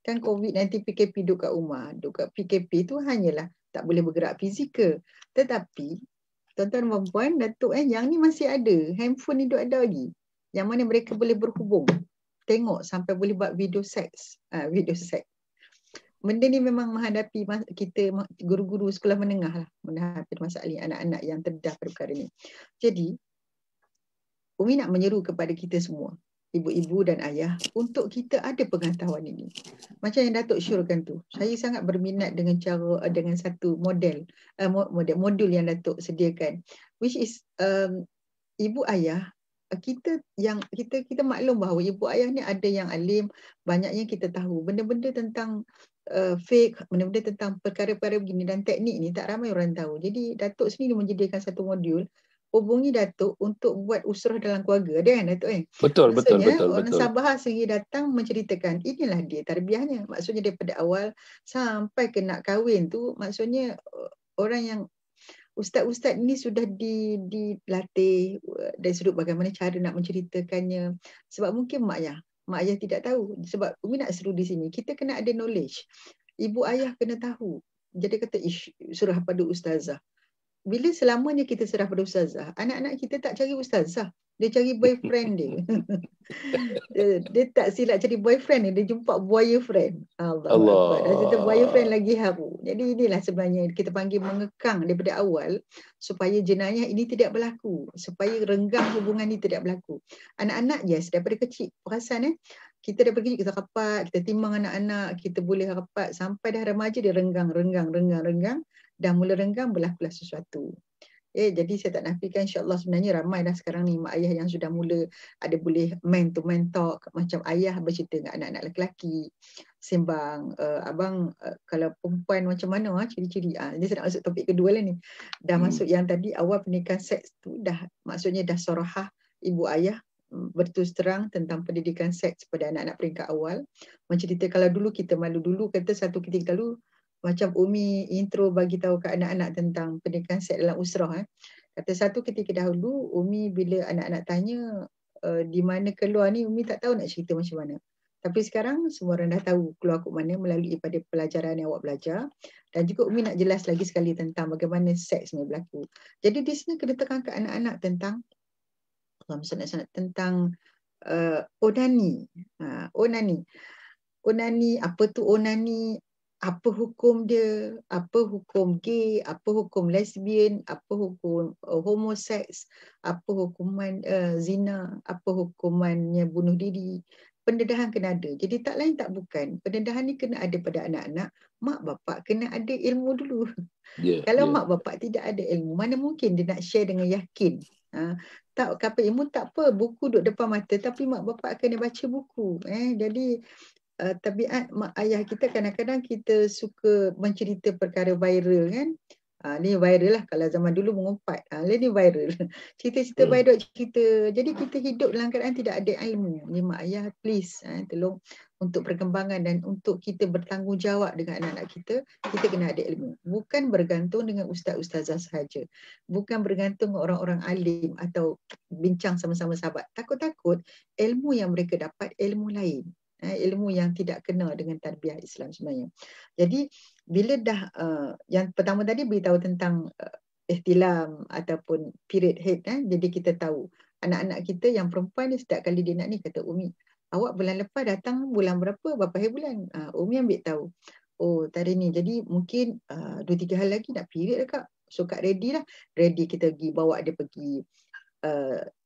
[SPEAKER 3] Kan COVID-19 PKP duduk kat rumah. Duduk kat PKP tu hanyalah tak boleh bergerak fizikal. Tetapi tuan-tuan dan puan, Datuk yang ni masih ada. Handphone ni duk ada lagi. Yang mana mereka boleh berhubung. Tengok sampai boleh buat video seks. Video seks. Benda ni memang menghadapi kita guru-guru sekolah menengah lah. Menghadapi masalah anak-anak yang terdedah pada perkara ni. Jadi, Umi nak menyeru kepada kita semua, ibu-ibu dan ayah, untuk kita ada pengetahuan ini. Macam yang Datuk syorkan tu. Saya sangat berminat dengan satu modul yang Datuk sediakan. Which is ibu ayah, kita maklum bahawa ibu ayah ni ada yang alim, banyak yang kita tahu. Benda-benda tentang fake, benda-benda tentang perkara-perkara begini dan teknik ni tak ramai orang tahu. Jadi Datuk sendiri menyediakan satu modul, hubungi Datuk untuk buat usrah dalam keluarga. Ada kan Datuk
[SPEAKER 4] Betul.
[SPEAKER 3] Orang Sabah sendiri datang menceritakan inilah dia tarbiyahnya. Maksudnya daripada awal sampai ke nak kahwin tu, maksudnya orang yang ustaz-ustaz ini sudah dilatih dari sudut bagaimana cara nak menceritakannya. Sebab mungkin mak ayah tidak tahu. Sebab Umi nak seru di sini, kita kena ada knowledge. Ibu ayah kena tahu. Jadi kata surah pada ustazah. Bila selamanya kita serah pada ustazah, anak-anak kita tak cari ustazah, dia cari boyfriend dia. Dia tak silap cari boyfriend dia jumpa boyfriend. Allah. Dan kita boyfriend lagi haru. Jadi inilah sebenarnya kita panggil mengekang daripada awal supaya jenayah ini tidak berlaku, supaya renggang hubungan ini tidak berlaku. Anak-anak daripada kecil perasan kita daripada kecil kita rapat, kita timbang anak-anak, kita boleh rapat sampai dah remaja dia renggang, dan mula renggang berlakulah sesuatu. Jadi saya tak nafikan, insya-Allah sebenarnya ramai dah sekarang ni mak ayah yang sudah mula ada boleh man to man talk, macam ayah bercerita dengan anak-anak lelaki, sembang abang kalau perempuan macam mana ciri-ciri. Ini saya nak masuk topik kedua lah ni. Dah masuk yang tadi awal pendidikan seks tu dah, maksudnya dah sorahah ibu ayah berterus terang tentang pendidikan seks pada anak-anak peringkat awal. Mencerita kalau dulu kita malu dulu, kata satu ketika dulu macam Umi intro bagi tahu ke anak-anak tentang pendidikan seks dalam usrah. Kata satu ketika dahulu Umi bila anak-anak tanya di mana keluar ni, Umi tak tahu nak cerita macam mana. Tapi sekarang semua orang dah tahu keluar ke mana melalui pada pelajaran yang awak belajar. Dan juga Umi nak jelas lagi sekali tentang bagaimana seks ni berlaku. Jadi di sini kena tekan ke anak-anak tentang onani. Onani, apa tu onani? Apa hukum dia, apa hukum gay, apa hukum lesbian, apa hukum homoseks, apa hukuman zina, apa hukumannya bunuh diri. Pendedahan kena ada. Jadi tak lain tak bukan, pendedahan ni kena ada pada anak-anak. Mak bapak kena ada ilmu dulu. Kalau mak bapak tidak ada ilmu, mana mungkin dia nak share dengan yakin. Tak kapa ilmu tak apa, buku duduk depan mata, tapi mak bapak kena baca buku. Jadi tabiat mak ayah kita kadang-kadang kita suka mencerita perkara viral kan. Ni viral lah. Kalau zaman dulu mengumpat. Ni viral. Cerita-cerita baik cerita. Jadi kita hidup dalam keadaan tidak ada ilmu. Ni mak ayah please tolong untuk perkembangan dan untuk kita bertanggungjawab dengan anak-anak kita kena ada ilmu. Bukan bergantung dengan ustaz-ustazah sahaja. Bukan bergantung dengan orang-orang alim atau bincang sama-sama sahabat. Takut-takut ilmu yang mereka dapat ilmu lain. Ilmu yang tidak kena dengan tarbiyah Islam sebenarnya. Jadi bila dah yang pertama tadi beritahu tentang ihtilam ataupun period head, jadi kita tahu anak-anak kita yang perempuan ni setiap kali dia nak ni kata Umi, awak bulan lepas datang bulan berapa, berapa hari bulan, Umi ambil tahu. Oh tadi ni, jadi mungkin 2-3 hari lagi nak period dah kak. So kak ready lah, ready kita pergi bawa dia pergi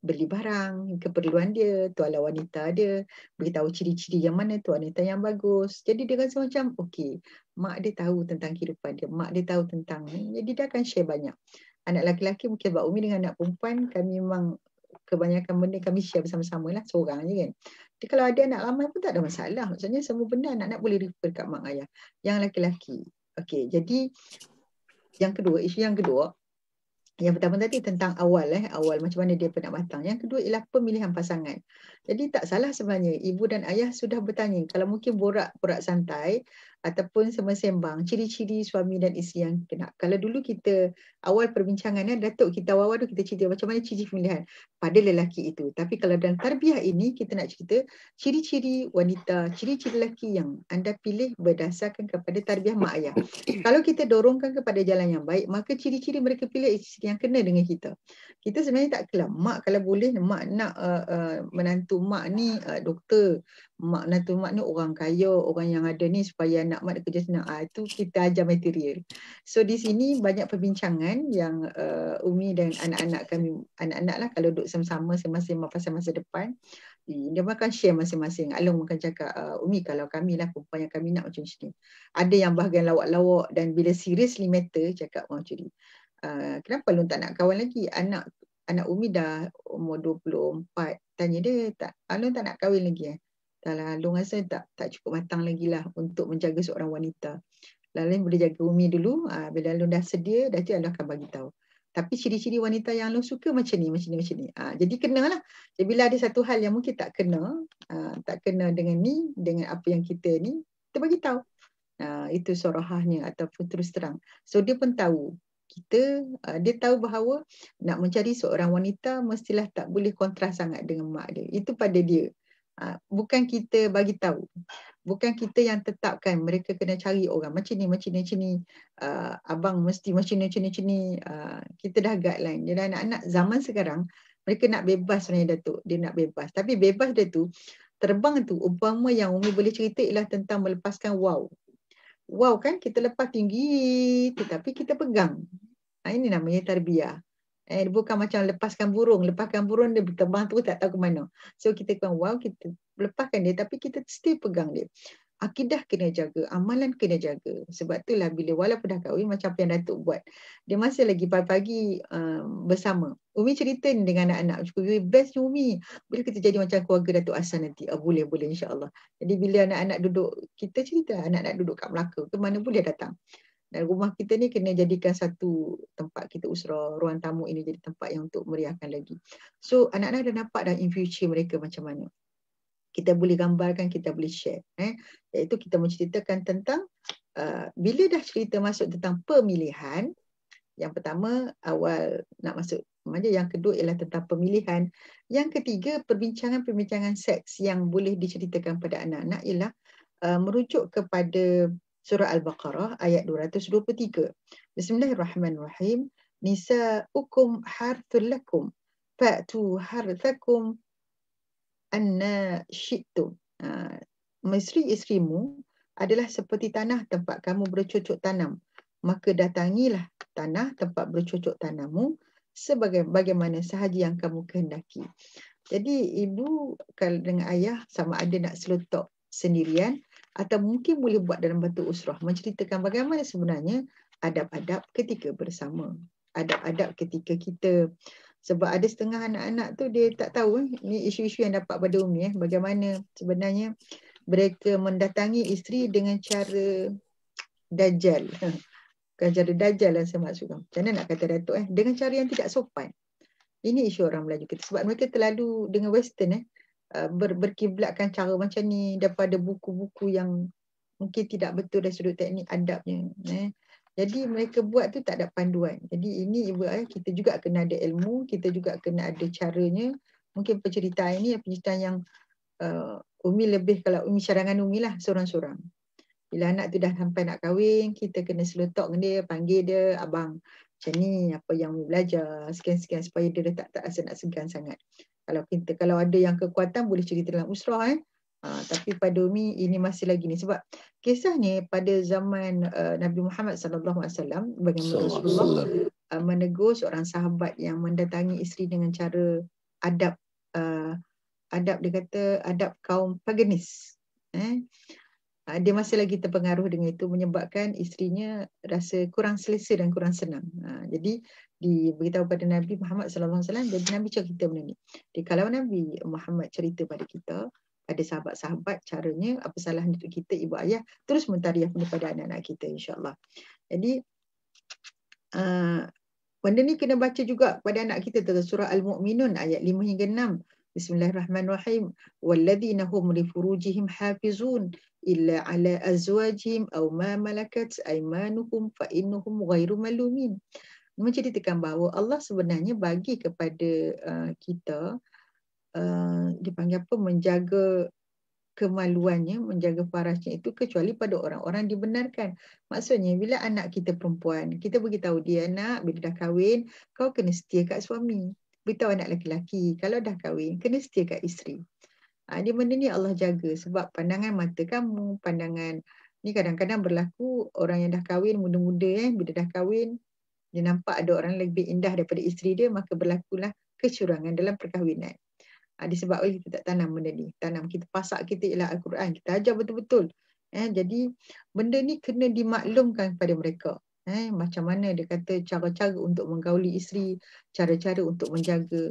[SPEAKER 3] beli barang, keperluan dia, tuala wanita dia, beritahu ciri-ciri yang mana tu wanita yang bagus. Jadi dia rasa macam okey, mak dia tahu tentang kehidupan dia, mak dia tahu tentang ni, jadi dia akan share banyak. Anak lelaki mungkin sebab Umi dengan anak perempuan, kami memang kebanyakan benda kami share bersama-sama lah, seorang je kan. Jadi kalau ada anak ramai pun tak ada masalah, maksudnya semua benda anak-anak boleh refer kat mak ayah yang lelaki. Okey, jadi yang kedua, isu yang kedua, yang pertama tadi tentang awal macam mana dia nak matang. Yang kedua ialah pemilihan pasangan. Jadi tak salah sebenarnya ibu dan ayah sudah bertanya, kalau mungkin borak santai ataupun sembang, ciri-ciri suami dan isteri yang kena. Kalau dulu kita awal perbincangannya, Datuk kita awal tu kita cerita macam mana ciri pemilihan pada lelaki itu. Tapi kalau dalam tarbiyah ini kita nak cerita ciri-ciri wanita, ciri-ciri lelaki yang anda pilih berdasarkan kepada tarbiyah mak ayah. Kalau kita dorongkan kepada jalan yang baik, maka ciri-ciri mereka pilih isteri yang kena dengan kita. Kita sebenarnya tak kelam. Mak kalau boleh, mak nak menantu mak ni doktor, menantu mak ni orang kaya, orang yang ada ni supaya anak mak kerja senang. Itu kita ajar material. So di sini banyak perbincangan yang Umi dan anak-anak kami, anak-anak lah kalau duduk sama-sama masing-masing pasal masa depan, dia akan share masing-masing. Alung akan cakap, Umi kalau kami lah perempuan yang kami nak macam ni. Ada yang bahagian lawak-lawak dan bila seriously matter cakap macam ni. Kenapa Long tak nak kawan lagi? Anak Umi dah umur 24. Tanya dia, Long tak nak kahwin lagi Dalam Long rasa tak cukup matang lagi lah untuk menjaga seorang wanita. Lalu boleh jaga Umi dulu. Bila Long dah sedia, dah tu Allah akan bagi tahu. Tapi ciri-ciri wanita yang Long suka macam ni. Jadi kenalah. Jadi bila ada satu hal yang mungkin tak kena dengan ni, dengan apa yang kita ni, kita bagi tahu. Itu sorahahnya ataupun terus terang. So dia pun tahu. Dia tahu bahawa nak mencari seorang wanita mestilah tak boleh kontras sangat dengan mak dia. Itu pada dia. Bukan kita bagi tahu. Bukan kita yang tetapkan mereka kena cari orang macam ni. Abang mesti macam ni. Kita dah guideline. Jadi anak-anak zaman sekarang mereka nak bebas sebenarnya Datuk. Dia nak bebas. Tapi bebas dia tu terbang tu umpama yang Umi boleh cerita ialah tentang melepaskan wow. Wow kan kita lepas tinggi tetapi kita pegang. Ini namanya tarbiyah. Bukan macam lepaskan burung dia berterbang terus tak tahu ke mana. So kita kan wow, kita lepaskan dia tapi kita still pegang dia. Akidah kena jaga, amalan kena jaga. Sebab itulah bila walaupun dah kahwin macam apa yang Datuk buat, dia masih lagi pagi-pagi bersama. Umi cerita ni dengan anak-anak, best Umi. Boleh kita jadi macam keluarga Datuk Hassan nanti? Boleh insya-Allah. Jadi bila anak-anak duduk, kita cerita anak-anak duduk kat Melaka, ke mana boleh datang. Dan rumah kita ni kena jadikan satu tempat kita usrah, ruang tamu ini jadi tempat yang untuk meriahkan lagi. So anak-anak dah nampak dah in future mereka macam mana. Kita boleh gambarkan, kita boleh share. Iaitu kita menceritakan tentang bila dah cerita masuk tentang pemilihan, yang pertama awal nak masuk remaja, yang kedua ialah tentang pemilihan, yang ketiga perbincangan seks yang boleh diceritakan pada anak-anak ialah merujuk kepada surah Al-Baqarah ayat 223. Bismillahirrahmanirrahim. Nisa'ukum harthul lakum fa'tu harthakum anna syi'tum. Isteri-isterimu adalah seperti tanah tempat kamu bercocok tanam. Maka datangilah tanah tempat bercocok tanammu sebagaimana sahaja yang kamu kehendaki. Jadi ibu kalau dengan ayah sama ada nak selotop sendirian atau mungkin boleh buat dalam bentuk usrah, menceritakan bagaimana sebenarnya adab-adab ketika bersama. Adab-adab ketika kita. Sebab ada setengah anak-anak tu dia tak tahu ni isu-isu yang dapat pada Umi bagaimana sebenarnya mereka mendatangi isteri dengan cara dajjal. Bukan cara dajal yang saya maksudkan. Macam mana nak kata Datuk dengan cara yang tidak sopan. Ini isu orang Melayu kita. Sebab mereka terlalu dengan Western berkiblatkan cara macam ni daripada buku-buku yang mungkin tidak betul dari sudut teknik adabnya. Jadi mereka buat tu tak ada panduan. Jadi ini ibu ayah kita juga kena ada ilmu, kita juga kena ada caranya. Mungkin penceritaan ini penceritaan yang Umi lebih, kalau Umi cadangan Umi lah seorang-seorang. Bila anak tu dah sampai nak kahwin, kita kena slow talk dengan dia, panggil dia, abang macam ni apa yang Umi belajar, sekian-sekian, supaya dia tak rasa nak segan sangat. Kalau ada yang kekuatan boleh cerita dalam usrah tapi pada Umi ini masih lagi ni, sebab kisah ni pada zaman Nabi Muhammad SAW, bagaimana Rasulullah menegur seorang sahabat yang mendatangi isteri dengan cara adab dia kata adab kaum paganisme. Dia masih lagi terpengaruh dengan itu, menyebabkan isterinya rasa kurang selesa dan kurang senang. Jadi diberitahu pada Nabi Muhammad SAW, jadi Nabi cerita benda ni. Jadi kalau Nabi Muhammad cerita pada kita, pada sahabat-sahabat, caranya apa salah untuk kita ibu ayah terus mentariah kepada anak-anak kita, insya-Allah. Jadi benda ni kena baca juga pada anak kita, surah Al-Mu'minun ayat 5 hingga 6. Bismillahirrahmanirrahim. Walladzina hum li furujihim hafizun illa ala azwajihim aw ma malakat aymanuhum fa innahum ghairu malumin. Menceritakan bahawa Allah sebenarnya bagi kepada kita dipanggil apa, menjaga kemaluannya, menjaga farasnya itu kecuali pada orang-orang dibenarkan. Maksudnya bila anak kita perempuan, kita beritahu dia, nak bila dah kahwin kau kena setia kat suami. Beritahu anak lelaki, kalau dah kahwin kena setia kat isteri. Dia benda ni Allah jaga, sebab pandangan mata kamu, pandangan ni kadang-kadang berlaku orang yang dah kahwin muda-muda bila dah kahwin dia nampak ada orang lebih indah daripada isteri dia, maka berlakulah kecurangan dalam perkahwinan. Disebab kita tak tanam benda ni. Kita pasak kita ialah Al-Quran. Kita ajar betul-betul. Jadi benda ni kena dimaklumkan kepada mereka. Macam mana dia kata cara-cara untuk menggauli isteri, cara-cara untuk menjaga.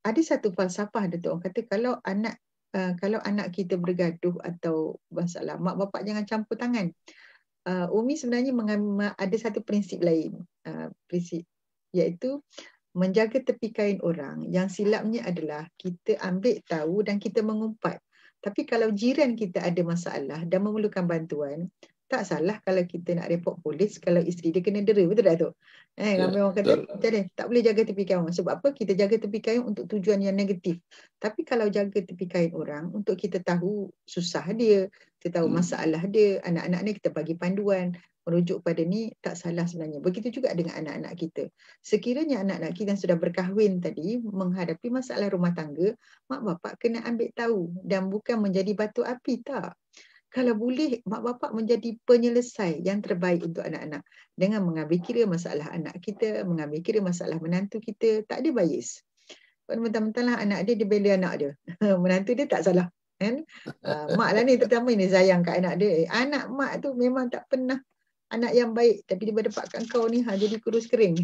[SPEAKER 3] Ada satu falsafah Datuk orang kata kalau anak kita bergaduh atau masalah, mak bapak jangan campur tangan. Umi sebenarnya ada satu prinsip lain. Prinsip iaitu menjaga tepi kain orang. Yang silapnya adalah kita ambil tahu dan kita mengumpat. Tapi kalau jiran kita ada masalah dan memerlukan bantuan, tak salah kalau kita nak report polis kalau isteri dia kena dera. Betul tak tu? Ramai orang kata tak boleh jaga tepi kain orang. Sebab apa? Kita jaga tepi kain untuk tujuan yang negatif. Tapi kalau jaga tepi kain orang untuk kita tahu susah dia, kita tahu masalah dia, anak-anak ni kita bagi panduan, merujuk pada ni, tak salah sebenarnya. Begitu juga dengan anak-anak kita. Sekiranya anak-anak kita yang sudah berkahwin tadi menghadapi masalah rumah tangga, mak bapak kena ambil tahu dan bukan menjadi batu api, tak. Kalau boleh, mak bapak menjadi penyelesai yang terbaik untuk anak-anak dengan mengambil kira masalah anak kita, mengambil kira masalah menantu kita. Tak ada bias. Mentang-mentanglah anak dia bela anak dia. Menantu dia tak salah. Kan? Mak lah ni terutama ini sayang kat anak dia. Anak mak tu memang tak pernah anak yang baik, tapi dia dapatkan kau ni jadi kurus kering.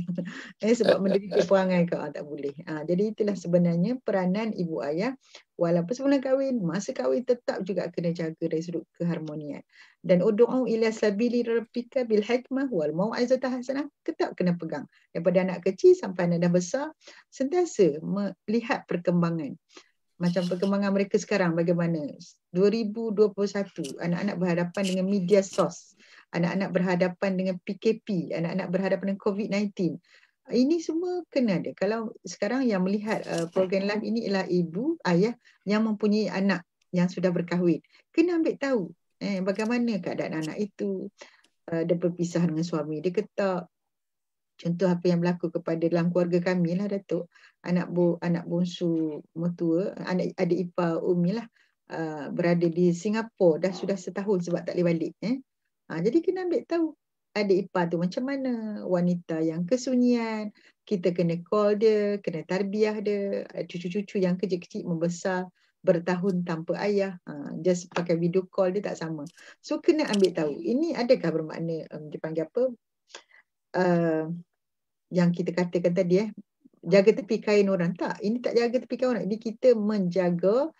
[SPEAKER 3] Sebab menderita perangai kau. Tak boleh. Jadi itulah sebenarnya peranan ibu ayah. Walaupun sebelum kahwin, masa kahwin tetap juga kena jaga dari sudut keharmonian. Dan ud'u ila sabili rabbika bil hikmah wal mau'izatah hasanah, tetap kena pegang. Daripada anak kecil sampai anak dah besar, sentiasa melihat perkembangan. Macam perkembangan mereka sekarang bagaimana. 2021, anak-anak berhadapan dengan media sos. Anak-anak berhadapan dengan PKP. Anak-anak berhadapan dengan COVID-19. Ini semua kena ada. Kalau sekarang yang melihat program live ini ialah ibu, ayah yang mempunyai anak yang sudah berkahwin. Kena ambil tahu bagaimana keadaan anak itu. Dia berpisah dengan suami. Dia kata, contoh apa yang berlaku kepada dalam keluarga kami lah Datuk. Anak bongsu mertua, adik ipar Umi lah, berada di Singapura dah sudah setahun sebab tak boleh balik. Jadi kena ambil tahu adik ipar tu macam mana, wanita yang kesunyian, kita kena call dia, kena tarbiyah dia. Cucu-cucu yang kecil-kecil membesar bertahun tanpa ayah, just pakai video call dia tak sama. So kena ambil tahu. Ini adakah bermakna dipanggil apa, yang kita katakan tadi jaga tepi kain orang? Tak, ini tak jaga tepi kain orang. Ini kita menjaga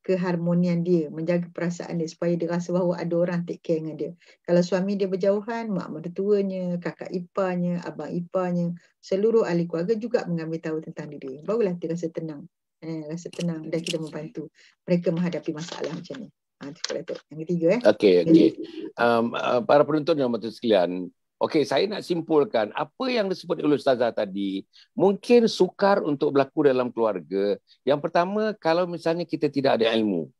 [SPEAKER 3] keharmonian dia, menjaga perasaan dia supaya dia rasa bahawa ada orang take care dengan dia. Kalau suami dia berjauhan, mak mertuanya, kakak iparnya, abang iparnya, seluruh ahli keluarga juga mengambil tahu tentang diri. Barulah dia rasa tenang. Rasa tenang dan kita membantu mereka menghadapi masalah macam ni. Itu Datuk. Yang ketiga.
[SPEAKER 4] Okey. Para penonton yang berhormat sekalian, okey, saya nak simpulkan apa yang disebut oleh Ustazah tadi, mungkin sukar untuk berlaku dalam keluarga. Yang pertama, kalau misalnya kita tidak ada ilmu.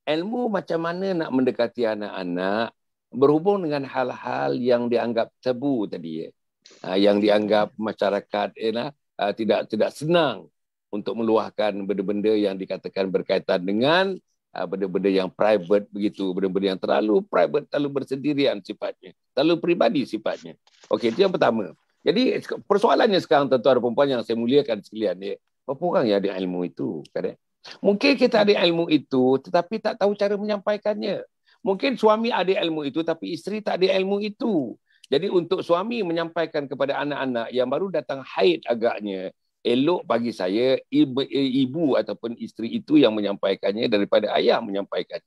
[SPEAKER 4] Ilmu macam mana nak mendekati anak-anak berhubung dengan hal-hal yang dianggap tabu tadi. Yang dianggap masyarakat tidak senang untuk meluahkan benda-benda yang dikatakan berkaitan dengan benda-benda yang private begitu, benda-benda yang terlalu private, terlalu bersendirian sifatnya, terlalu peribadi sifatnya. Okey, itu yang pertama. Jadi persoalannya sekarang tuan-tuan dan puan yang saya muliakan sekalian, berapa orang yang ada ilmu itu? Mungkin kita ada ilmu itu tetapi tak tahu cara menyampaikannya. Mungkin suami ada ilmu itu tapi isteri tak ada ilmu itu. Jadi untuk suami menyampaikan kepada anak-anak yang baru datang haid agaknya, elok bagi saya ibu ataupun isteri itu yang menyampaikannya daripada ayah menyampaikannya.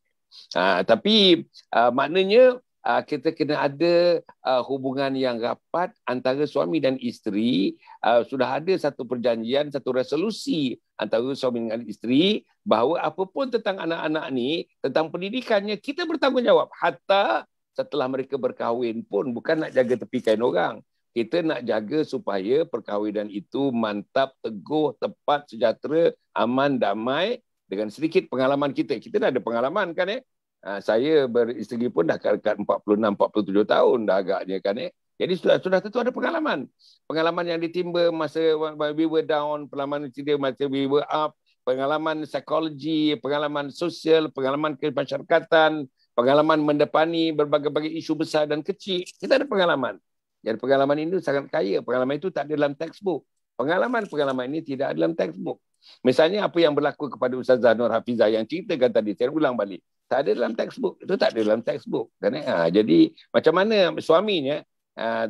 [SPEAKER 4] Tapi maknanya kita kena ada hubungan yang rapat antara suami dan isteri. Sudah ada satu perjanjian, satu resolusi antara suami dengan isteri bahawa apapun tentang anak-anak ni, tentang pendidikannya, kita bertanggungjawab. Hatta setelah mereka berkahwin pun bukan nak jaga tepi kain orang. Kita nak jaga supaya perkahwinan itu mantap, teguh, tepat, sejahtera, aman, damai dengan sedikit pengalaman kita. Kita dah ada pengalaman kan saya beristeri pun dah dekat 46-47 tahun dah agaknya kan Jadi sudah tentu ada pengalaman. Pengalaman yang ditimba masa we were down, pengalaman kita masa we were up, pengalaman psikologi, pengalaman sosial, pengalaman kemasyarakatan, pengalaman mendepani berbagai-bagai isu besar dan kecil. Kita ada pengalaman. Jadi pengalaman ini sangat kaya. Pengalaman itu tak ada dalam textbook. Pengalaman-pengalaman ini tidak ada dalam textbook. Misalnya apa yang berlaku kepada Ustazah Nur Hafizah yang ceritakan tadi, saya ulang balik. Tak ada dalam textbook. Itu tak ada dalam textbook. Jadi macam mana suaminya,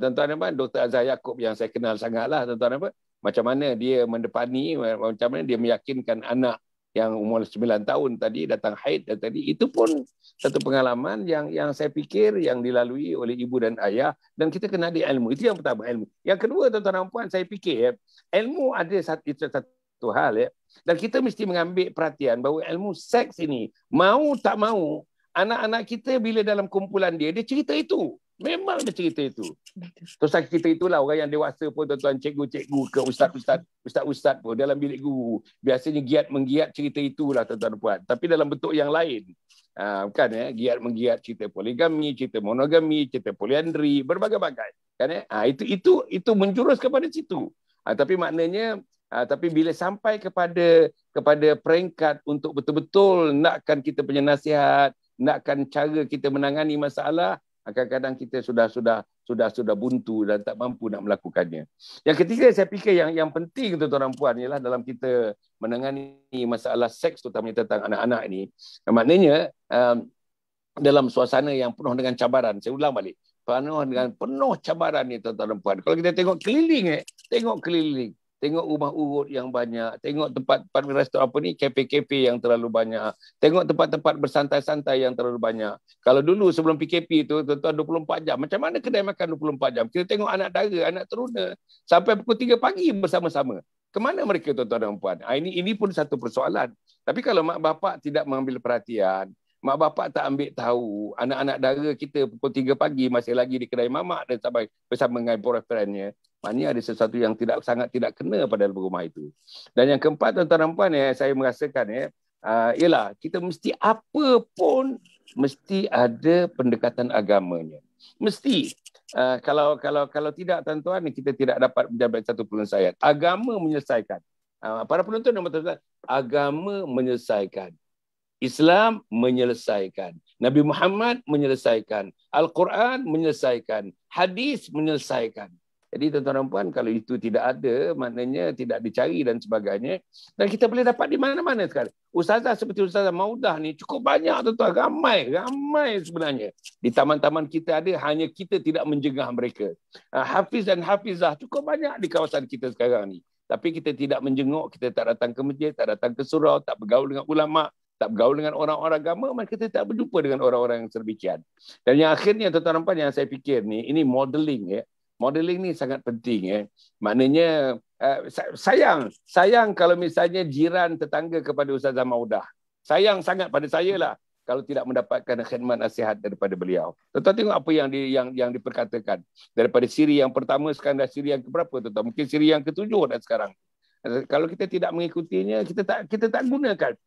[SPEAKER 4] tuan-tuan dan puan, Dr. Azhar Yaakob yang saya kenal sangatlah, tuan-tuan dan puan, macam mana dia mendepani, macam mana dia meyakinkan anak yang umur 9 tahun tadi datang haid dan tadi, itu pun satu pengalaman yang saya fikir yang dilalui oleh ibu dan ayah, dan kita kena ada ilmu. Itu yang pertama, ilmu. Yang kedua, tuan-tuan dan puan, saya fikir ilmu ada satu hal dan kita mesti mengambil perhatian bahawa ilmu seks ini, mau tak mau, anak-anak kita bila dalam kumpulan dia cerita itu. Memang dia cerita itu. Terus kita itulah orang yang dewasa pun, tuan-tuan, cikgu-cikgu ke ustaz-ustaz pun dalam bilik guru biasanya giat-menggiat cerita itulah, tuan-tuan dan puan. Tapi dalam bentuk yang lain. Bukan giat-menggiat cerita poligami, cerita monogami, cerita poliandri, berbagai-bagai. Kan itu menjurus kepada situ. Tapi maknanya tapi bila sampai kepada peringkat untuk betul-betul nakkan kita punya nasihat, nakkan cara kita menangani masalah, kadang-kadang kita sudah buntu dan tak mampu nak melakukannya. Yang ketiga, saya fikir yang penting tuan-tuan dan puan ialah dalam kita menangani masalah seks, terutamanya tentang anak-anak ini. Maknanya dalam suasana yang penuh dengan cabaran, saya ulang balik, penuh cabaran ni tuan-tuan dan puan. Kalau kita tengok keliling, tengok rumah urut yang banyak, tengok tempat-tempat restoran kafe-kafe yang terlalu banyak, tengok tempat-tempat bersantai-santai yang terlalu banyak. Kalau dulu sebelum PKP itu, tuan-tuan 24 jam. Macam mana kedai makan 24 jam? Kita tengok anak dara, anak teruna sampai pukul 3 pagi bersama-sama. Kemana mereka, tuan-tuan dan puan? Ini pun satu persoalan. Tapi kalau mak bapak tidak mengambil perhatian, mak bapak tak ambil tahu, anak-anak dara kita pukul 3 pagi masih lagi di kedai mamak dan sampai bersama dengan boyfriendnya, maknanya ada sesuatu yang sangat tidak kena pada rumah itu. Dan yang keempat, tuan-tuan dan puan, saya merasakan ialah kita mesti apa pun mesti ada pendekatan agamanya. Mesti. Kalau tidak, tuan-tuan, kita tidak dapat mencapai satu penyelesaian. Agama menyelesaikan. Para penonton yang betul-betul, agama menyelesaikan. Islam menyelesaikan. Nabi Muhammad menyelesaikan. Al-Quran menyelesaikan. Hadis menyelesaikan. Jadi tuan-tuan dan puan, kalau itu tidak ada, maknanya tidak dicari dan sebagainya. Dan kita boleh dapat di mana-mana sekarang. Ustazah seperti Ustazah Maudah ni cukup banyak, tuan-tuan. Ramai sebenarnya. Di taman-taman kita ada, hanya kita tidak menjengah mereka. Hafiz dan Hafizah cukup banyak di kawasan kita sekarang ni. Tapi kita tidak menjenguk, kita tak datang ke masjid, tak datang ke surau, tak bergaul dengan ulama, tak bergaul dengan orang-orang agama, maka kita tak berjumpa dengan orang-orang yang sedemikian. Dan yang akhirnya tuan-tuan dan puan, yang saya fikir ni, ini modeling ya. Modeling ni sangat penting ya. Maknanya sayang kalau misalnya jiran tetangga kepada Ustazah Maudah. Sayang sangat pada saya lah kalau tidak mendapatkan khidmat nasihat daripada beliau. Tuan-tuan tengok apa yang diperkatakan. Daripada siri yang pertama sekarang dah siri yang keberapa tuan-tuan? Mungkin siri yang ke-7 dah sekarang. Kalau kita tidak mengikutinya, kita tak gunakan.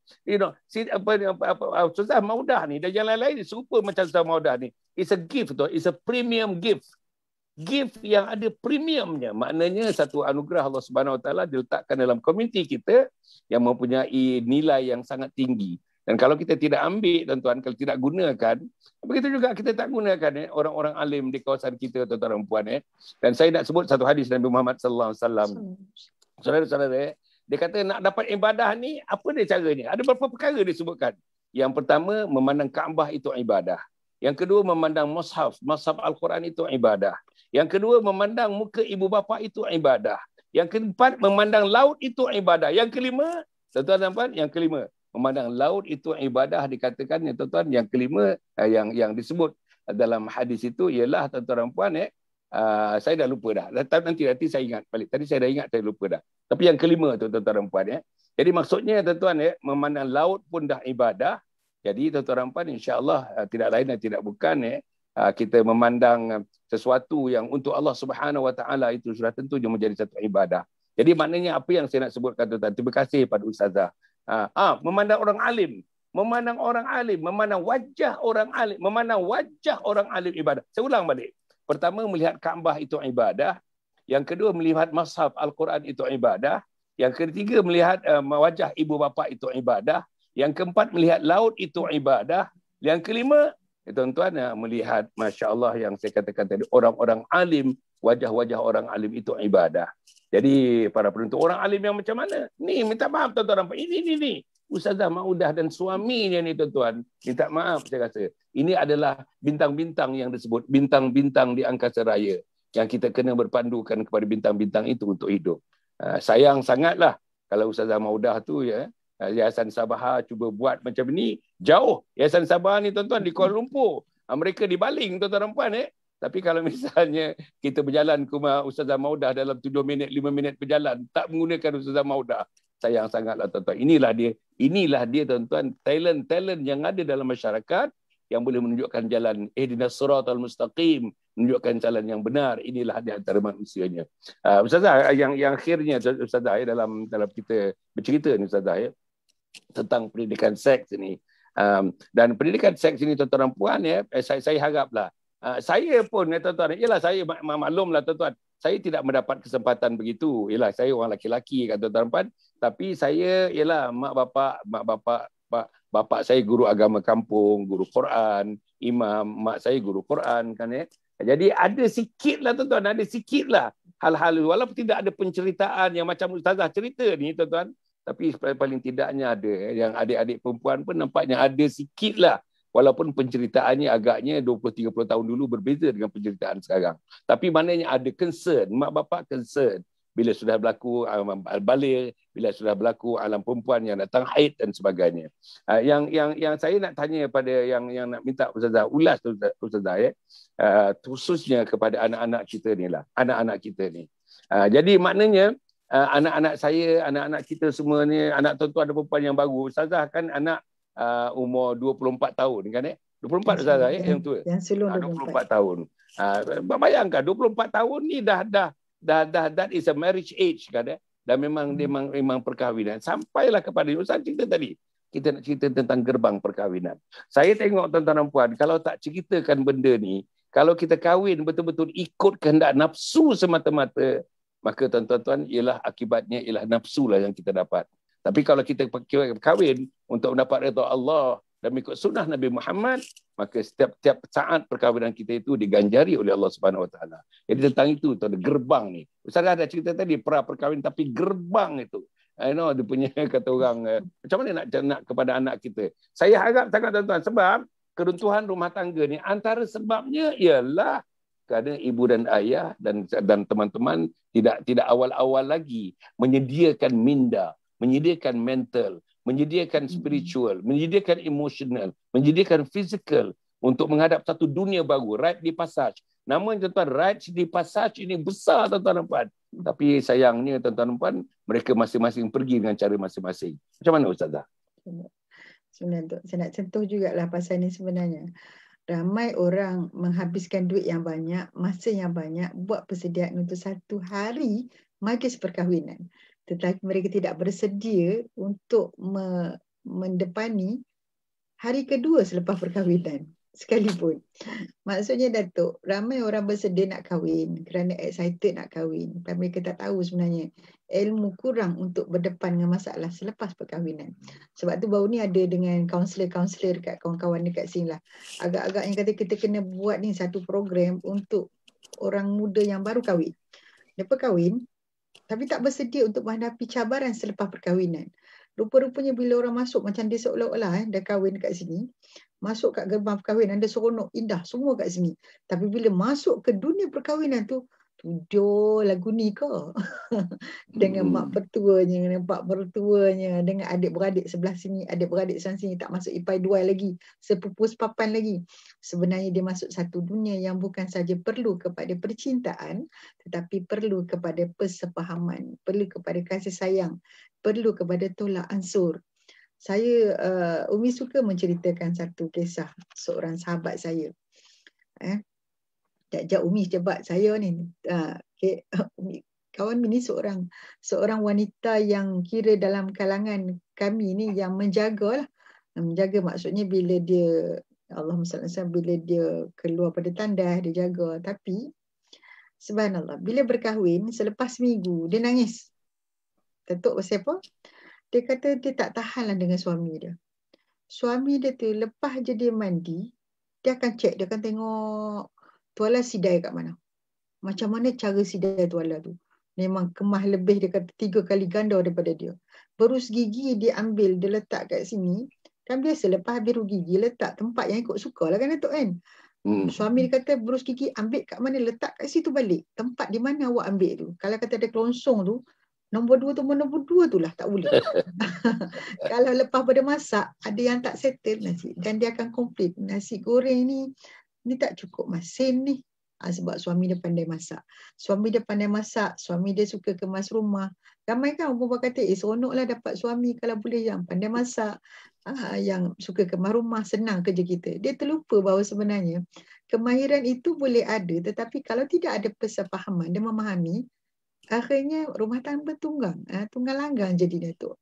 [SPEAKER 4] Ustazah Maudah ni dan yang lain-lain serupa macam Ustazah Maudah ni. It's a gift tu, it's a premium gift. Gift yang ada premiumnya, maknanya satu anugerah Allah Subhanahu Wa Taala diletakkan dalam komuniti kita yang mempunyai nilai yang sangat tinggi. Dan kalau kita tidak ambil, tuan-tuan, kalau tidak gunakan, begitu juga kita tak gunakan orang-orang alim di kawasan kita, tuan-tuan dan puan. Dan saya nak sebut satu hadis Nabi Muhammad sallallahu alaihi wasallam. Saudara-saudara, dia kata nak dapat ibadah ni, apa dia caranya? Ada beberapa perkara disebutkan. Yang pertama, memandang Kaabah itu ibadah. Yang kedua, memandang mushaf Al-Quran itu ibadah. Yang kedua, memandang muka ibu bapa itu ibadah. Yang keempat, memandang laut itu ibadah. Yang kelima, tuan-tuan dan puan, yang kelima, memandang laut itu ibadah dikatakan, ya tuan-tuan. Yang kelima yang disebut dalam hadis itu ialah, tuan-tuan dan puan, saya dah lupa dah. Nanti saya ingat balik. Tadi saya dah ingat, saya lupa dah. Tapi yang kelima tu, tuan-tuan dan puan, Jadi maksudnya, tuan-tuan, memandang laut pun dah ibadah. Jadi tuan-tuan dan puan, insya-Allah tidak lain dan tidak bukan kita memandang sesuatu yang untuk Allah Subhanahu Wa Taala itu sudah tentunya menjadi satu ibadah. Jadi maknanya apa yang saya nak sebutkan, tuan-tuan. Terima kasih pada Ustazah. Memandang orang alim, memandang wajah orang alim, memandang wajah orang alim ibadah. Saya ulang balik. Pertama, melihat Kaabah itu ibadah. Yang kedua, melihat mushaf Al-Quran itu ibadah. Yang ketiga, melihat wajah ibu bapa itu ibadah. Yang keempat, melihat laut itu ibadah. Yang kelima, tuan-tuan, melihat, Masya Allah, yang saya katakan tadi, orang-orang alim, wajah-wajah orang alim itu ibadah. Jadi, para penuntut, orang alim yang macam mana? Ni, minta maaf, tuan-tuan. Ini. Ustazah Maudah dan suaminya ni, tuan-tuan. Minta maaf, saya rasa. Ini adalah bintang-bintang yang disebut, bintang-bintang di angkasa raya. Yang kita kena berpandukan kepada bintang-bintang itu untuk hidup. Sayang sangatlah kalau Ustazah Maudah tu, Yayasan Sabaha cuba buat macam ni, jauh. Yayasan Sabaha ni, tuan-tuan, di Kuala Lumpur. Mereka dibaling, tuan-tuan dan puan. Tapi kalau misalnya kita berjalan ke rumah Ustazah Maudah dalam 7 minit, 5 minit berjalan, tak menggunakan Ustazah Maudah, sayang sangatlah, tuan-tuan. Inilah dia, tuan-tuan, talent yang ada dalam masyarakat yang boleh menunjukkan jalan ihdinas siratal mustaqim, menunjukkan jalan yang benar. Inilah di antara manusianya. Ustazah, yang akhirnya, Ustazah, dalam kita bercerita ni, Ustazah, tentang pendidikan seks ini. Dan pendidikan seks ini, tuan-tuan dan puan, saya haraplah. Saya pun, tuan-tuan, ialah saya maklumlah, tuan-tuan, saya tidak mendapat kesempatan begitu. Ialah saya orang laki-laki, kan, tuan-tuan dan puan. Tapi saya, ialah mak bapak saya guru agama kampung, guru Quran, imam, mak saya guru Quran, kan. Jadi ada sikitlah, tuan-tuan, ada sikitlah hal-hal, walaupun tidak ada penceritaan yang macam Ustazah cerita ni, tuan-tuan. Tapi paling tidaknya ada. Yang adik-adik perempuan pun nampaknya ada sikitlah. Walaupun penceritaannya agaknya 20-30 tahun dulu berbeza dengan penceritaan sekarang. Tapi maknanya ada concern. Mak bapak concern. Bila sudah berlaku al-baligh, bila sudah berlaku alam perempuan yang datang haid dan sebagainya. Yang saya nak tanya pada yang nak minta Ustazah ulas, Ustazah, khususnya kepada anak-anak kita ni lah. Anak-anak kita ni. Jadi maknanya, anak-anak saya, anak-anak kita semua ni, anak tuan-tuan dan perempuan yang baru. Ustazah kan anak umur 24 tahun kan 24 Ustazah yang tua. Yang sulung 24 tahun. Bayangkan 24 tahun ni dah that is a marriage age kan dan memang perkahwinan. Sampailah kepada Ustaz cerita tadi. Kita nak cerita tentang gerbang perkahwinan. Saya tengok tuan-tuan dan puan, kalau tak ceritakan benda ni, kalau kita kahwin betul-betul ikut kehendak nafsu semata-mata, maka tuan-tuan ialah akibatnya ialah nafsu lah yang kita dapat. Tapi kalau kita kahwin untuk mendapat redha Allah dan mengikut sunnah Nabi Muhammad, maka setiap saat perkahwinan kita itu diganjari oleh Allah Subhanahu Wa Taala. Jadi tentang itu, tuan, gerbang ni. Ustaz ada cerita tadi perkahwinan, tapi gerbang itu. Dia punya kata orang, macam mana nak kepada anak kita. Saya harap sangat, tuan-tuan, sebab keruntuhan rumah tangga ni antara sebabnya ialah kerana ibu dan ayah dan teman-teman tidak awal-awal lagi menyediakan minda, menyediakan mental, menyediakan spiritual, menyediakan emotional, menyediakan physical untuk menghadap satu dunia baru. Ride di Passage. Nama tuan-tuan, Ride di Passage ini besar tuan-tuan dan puan. Tapi sayangnya tuan-tuan dan puan, mereka masing-masing pergi dengan cara masing-masing. Macam mana Ustazah?
[SPEAKER 3] Sebenarnya saya nak sentuh jugalah pasal ini sebenarnya. Ramai orang menghabiskan duit yang banyak, masa yang banyak, buat persediaan untuk satu hari majlis perkahwinan. Tetapi mereka tidak bersedia untuk mendepani hari kedua selepas perkahwinan sekalipun. Maksudnya Datuk, ramai orang bersedia nak kahwin kerana excited nak kahwin. Dan mereka tak tahu sebenarnya ilmu kurang untuk berdepan dengan masalah selepas perkahwinan. Sebab tu baru ni ada dengan kaunselor-kaunselor dekat kawan-kawan dekat sini lah. Agak-agaknya kata kita kena buat ni satu program untuk orang muda yang baru kahwin. Mereka kahwin tapi tak bersedia untuk menghadapi cabaran selepas perkahwinan. Rupa-rupanya bila orang masuk macam dia seolah-olah dah kahwin kat sini, masuk kat gerbang perkahwinan, dia seronok, indah semua kat sini. Tapi bila masuk ke dunia perkahwinan tu, tujuh lagu ni ke? Dengan mak pertuanya, dengan pak mertuanya, dengan adik-beradik sebelah sini, adik-beradik sebelah sini, tak masuk ipai dua lagi, sepupu sepapan lagi. Sebenarnya dia masuk satu dunia yang bukan saja perlu kepada percintaan, tetapi perlu kepada persefahaman, perlu kepada kasih sayang, perlu kepada tolak ansur. Saya, Umi suka menceritakan satu kisah seorang sahabat saya. Sekejap Umi cepat saya ni. Kawan ini seorang wanita yang kira dalam kalangan kami ni yang menjaga lah. Menjaga maksudnya bila dia, Allahumma bila dia keluar pada tandas, dia jaga. Tapi, subhanallah, bila berkahwin, selepas seminggu, dia nangis. Datuk pasal apa? Dia kata dia tak tahanlah dengan suami dia. Suami dia tu lepas je dia mandi, dia akan cek, dia akan tengok tuala sidai kat mana. Macam mana cara sidai tuala tu. Memang kemah lebih, dia kata 3 kali ganda daripada dia. Berus gigi dia ambil, dia letak kat sini. Kan biasa lepas habis berus gigi, letak tempat yang ikut suka lah kan Datuk kan. Suami dia kata berus gigi ambil kat mana, letak kat situ balik. Tempat di mana awak ambil tu. Kalau kata ada kelonsong tu, nombor 2 tu nombor 2 tu lah tak boleh. Kalau lepas pada masak, ada yang tak settle nasi. Dan dia akan komplain, nasi goreng ni tak cukup masin ni. Sebab suami dia pandai masak. Suami dia pandai masak, suami dia suka kemas rumah. Ramai kan orang kata, seronoklah dapat suami kalau boleh yang pandai masak, yang suka kemas rumah, senang kerja kita. Dia terlupa bahawa sebenarnya kemahiran itu boleh ada, tetapi kalau tidak ada persefahaman dan memahami, akhirnya rumah tangga tunggang langgang jadi Datuk.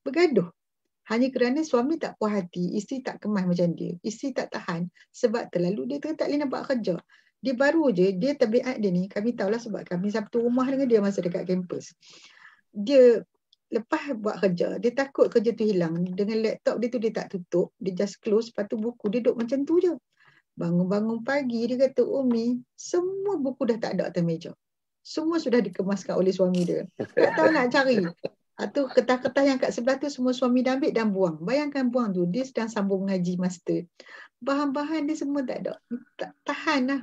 [SPEAKER 3] Bergaduh. Hanya kerana suami tak puas hati, isteri tak kemas macam dia. Isteri tak tahan sebab terlalu dia tak boleh nampak kerja. Dia baru je, dia tabiat dia ni, kami tahulah sebab kami satu rumah dengan dia masa dekat kampus. Dia lepas buat kerja, dia takut kerja tu hilang. Dengan laptop dia tu dia tak tutup, dia just close, lepas tu buku dia duduk macam tu je. Bangun-bangun pagi, dia kata, Umi, semua buku dah tak ada atas meja. Semua sudah dikemaskan oleh suami dia. Tak tahu nak cari. Atau kertas-kertas yang kat sebelah tu semua suami dah ambil dan buang. Bayangkan buang tu, dia sedang sambung mengaji master. Bahan-bahan dia semua tak ada. Tak tahan lah.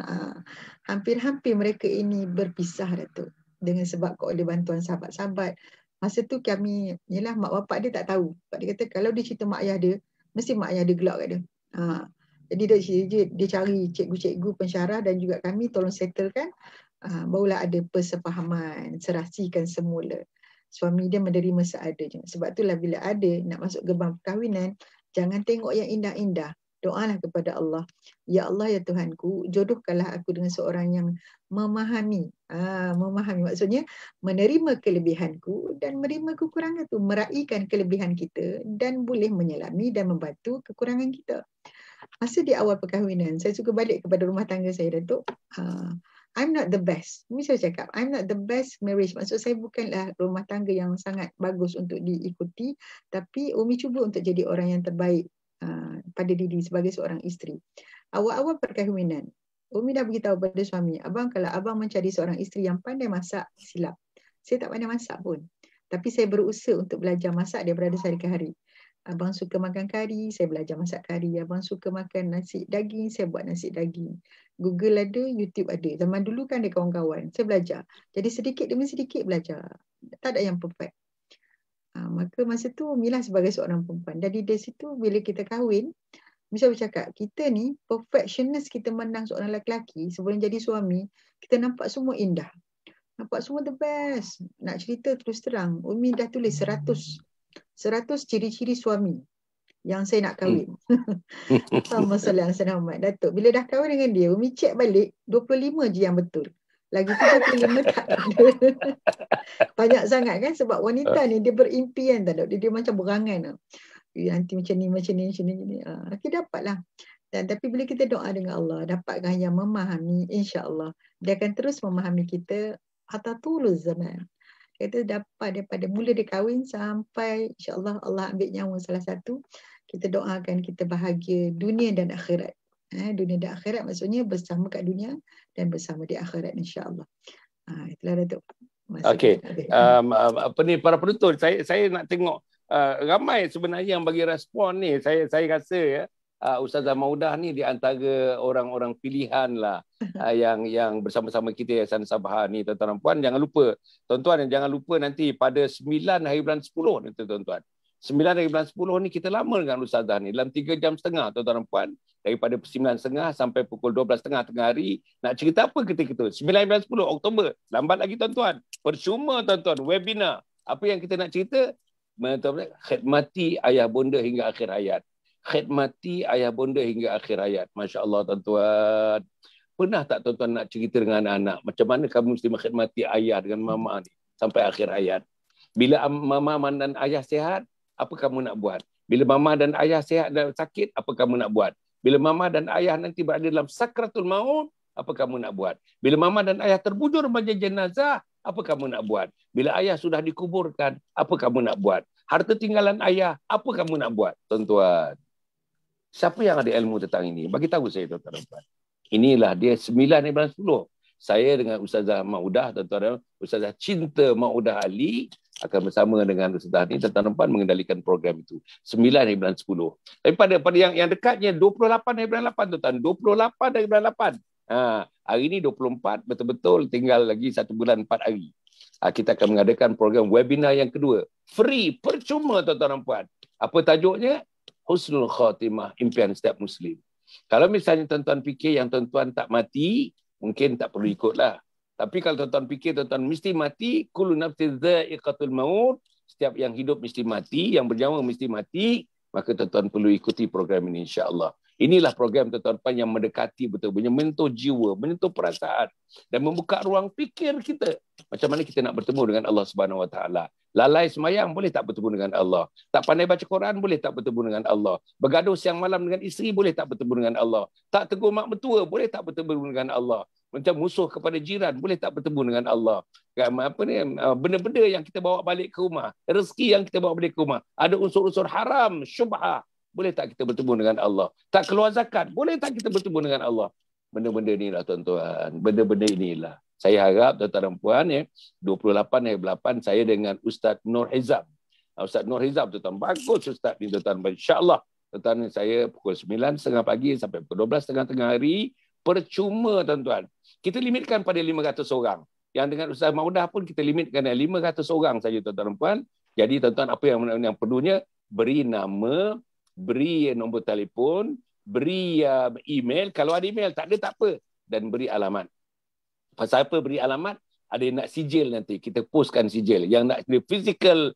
[SPEAKER 3] Hampir-hampir mereka ini berpisah Datuk. Dengan sebab oleh bantuan sahabat-sahabat. Masa tu kami, yelah mak bapak dia tak tahu. Sebab dia kata kalau dia cerita mak ayah dia, mesti mak ayah dia gelak kat dia. Jadi dia cari cikgu-cikgu pensyarah dan juga kami tolong settlekan. Barulah ada persefahaman, serasikan semula. Suami dia menerima seadanya. Sebab itulah bila ada nak masuk gerbang perkahwinan, jangan tengok yang indah-indah. Doalah kepada Allah. Ya Allah, ya Tuhanku, jodohkanlah aku dengan seorang yang memahami. Memahami maksudnya menerima kelebihanku dan menerima kekurangan tu. Meraihkan kelebihan kita dan boleh menyelami dan membantu kekurangan kita. Masa di awal perkahwinan, saya suka balik kepada rumah tangga saya, Datuk. I'm not the best. Ini saya cakap, I'm not the best marriage. Maksud saya bukanlah rumah tangga yang sangat bagus untuk diikuti. Tapi Umi cuba untuk jadi orang yang terbaik pada diri sebagai seorang isteri. Awal-awal perkahwinan, Umi dah beritahu pada suami, abang kalau abang mencari seorang isteri yang pandai masak, silap. Saya tak pandai masak pun. Tapi saya berusaha untuk belajar masak daripada hari ke hari. Abang suka makan kari, saya belajar masak kari. Abang suka makan nasi daging, saya buat nasi daging. Google ada, YouTube ada. Zaman dulu kan ada kawan-kawan, saya belajar. Jadi sedikit demi sedikit belajar. Tak ada yang perfect. Maka masa tu Mila sebagai seorang perempuan. Dari dari situ bila kita kahwin, Misa bercakap, kita ni perfectionist kita menang seorang lelaki sebelum jadi suami, kita nampak semua indah. Nampak semua the best. Nak cerita terus terang, Umi dah tulis 100 ciri-ciri suami yang saya nak kahwin. Sama salah Sayyidina Muhammad. Datuk, bila dah kahwin dengan dia, Umi cek balik 25 je yang betul. Lagi 35 tak ada. Banyak sangat kan, sebab wanita ni dia berimpian tak, dia macam berangan. Nanti macam ni. Kita dapatlah. Dan tapi bila kita doa dengan Allah, dapatkan yang memahami, insya-Allah dia akan terus memahami kita hatta tuluz zaman. Kita dapat daripada mula dia kahwin sampai insya-Allah Allah ambil nyawa salah satu, kita doakan kita bahagia dunia dan akhirat. Dunia dan akhirat maksudnya bersama kat dunia dan bersama di akhirat, insya-Allah. Itulah Datuk.
[SPEAKER 4] Okey. Para penonton, saya nak tengok ramai sebenarnya yang bagi respon ni. Saya rasa ya, Ustazah Maudah ni di antara orang-orang pilihan lah yang bersama-sama kita Yayasan Sabha ni, tuan-tuan dan puan. Jangan lupa, tuan-tuan, jangan lupa nanti pada 9 hari bulan 10 nanti, tuan-tuan. 9 hari bulan 10 ni kita lama dengan Ustazah ni dalam 3 jam setengah, tuan-tuan dan puan. Daripada 9.30 sampai pukul 12.30 tengah hari. Nak cerita apa ketika itu? 9 hari bulan 10 Oktober. Lambat lagi, tuan-tuan. Percuma, tuan-tuan. Webinar. Apa yang kita nak cerita? Khidmati ayah bonda hingga akhir hayat. Khidmati ayah bonda hingga akhir hayat. Masya Allah, tuan-tuan. Pernah tak tuan-tuan nak cerita dengan anak-anak macam mana kamu mesti menkhidmati ayah dengan mama ni sampai akhir hayat? Bila mama dan ayah sihat, apa kamu nak buat? Bila mama dan ayah sihat dan sakit, apa kamu nak buat? Bila mama dan ayah nanti berada dalam sakratul maut, apa kamu nak buat? Bila mama dan ayah terbujur majlis jenazah, apa kamu nak buat? Bila ayah sudah dikuburkan, apa kamu nak buat? Harta tinggalan ayah, apa kamu nak buat? Tuan-tuan, siapa yang ada ilmu tentang ini? Bagi tahu saya, tuan-tuan. Inilah dia 9 hari bulan 10. Saya dengan Ustazah Maudah, tuan-tuan, Ustazah Cinta Maudah Ali akan bersama dengan Ustazah ni, tuan-tuan, mengendalikan program itu. 9 hari bulan 10. Tapi pada yang dekatnya 28 hari bulan 8, tuan-tuan. 28 hari bulan 8. Hari ini 24, betul-betul tinggal lagi 1 bulan 4 hari. Kita akan mengadakan program webinar yang kedua. Free, percuma, tuan-tuan dan puan. Apa tajuknya? Husnul Khatimah, impian setiap Muslim. Kalau misalnya tuan-tuan fikir yang tuan-tuan tak mati, mungkin tak perlu ikutlah. Tapi kalau tuan-tuan fikir tuan-tuan mesti mati, kullu nafsin dha'iqatul maut, setiap yang hidup mesti mati, yang bernyawa mesti mati, maka tuan-tuan perlu ikuti program ini, insya-Allah. Inilah program tuan-tuan yang mendekati betul, menyentuh jiwa, menyentuh perasaan dan membuka ruang fikir kita. Macam mana kita nak bertemu dengan Allah Subhanahu Wa Taala. Lalai semayang boleh tak bertemu dengan Allah. Tak pandai baca Quran boleh tak bertemu dengan Allah. Bergaduh siang malam dengan isteri boleh tak bertemu dengan Allah. Tak tegur mak mentua boleh tak bertemu dengan Allah. Macam musuh kepada jiran boleh tak bertemu dengan Allah. Benda-benda yang kita bawa balik ke rumah, rezeki yang kita bawa balik ke rumah, ada unsur-unsur haram, syubhah, boleh tak kita bertemu dengan Allah. Tak keluar zakat, boleh tak kita bertemu dengan Allah. Benda-benda inilah, tuan-tuan. Benda-benda inilah. Saya harap tuan-tuan dan puan 28 hari 8 saya dengan Ustaz Nur Hizam. Ustaz Nur Hizam, tuan-tuan, bagus Ustaz ni, tuan-tuan. InsyaAllah, tuan-tuan, saya pukul 9.30 pagi sampai pukul 12.30 tengah hari. Percuma, tuan-tuan. Kita limitkan pada 500 orang. Yang dengan Ustaz Maudah pun kita limitkan 500 orang saja, tuan-tuan dan puan. Jadi, tuan-tuan, apa yang perlunya? Beri nama, beri nombor telefon, beri email. Kalau ada email, tak ada, tak apa. Dan beri alamat. Pasal apa beri alamat? Ada yang nak sijil nanti. Kita postkan sijil. Yang nak physical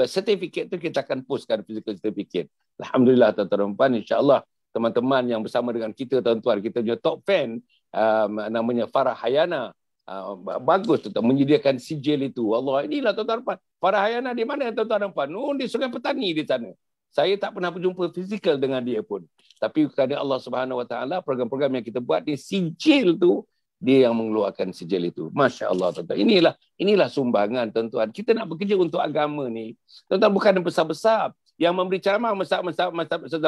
[SPEAKER 4] certificate tu kita akan postkan physical certificate. Alhamdulillah, tuan-tuan dan puan. InsyaAllah teman-teman yang bersama dengan kita, tuan-tuan, kita punya top fan, namanya Farah Hayana. Bagus, tuan-tuan, menyediakan sijil itu. Allah, inilah, tuan-tuan dan puan. Farah Hayana di mana, tuan-tuan dan puan? Di Sungai Petani di sana. Saya tak pernah berjumpa fizikal dengan dia pun. Tapi kerana Allah Subhanahu Wa Taala, program-program yang kita buat di sijil tu, dia yang mengeluarkan sijil itu. Masya Allah, tuan-tuan. Inilah sumbangan, tuan-tuan. Kita nak bekerja untuk agama ni. Tuan-tuan, bukan besar-besar. Yang memberi ceramah masa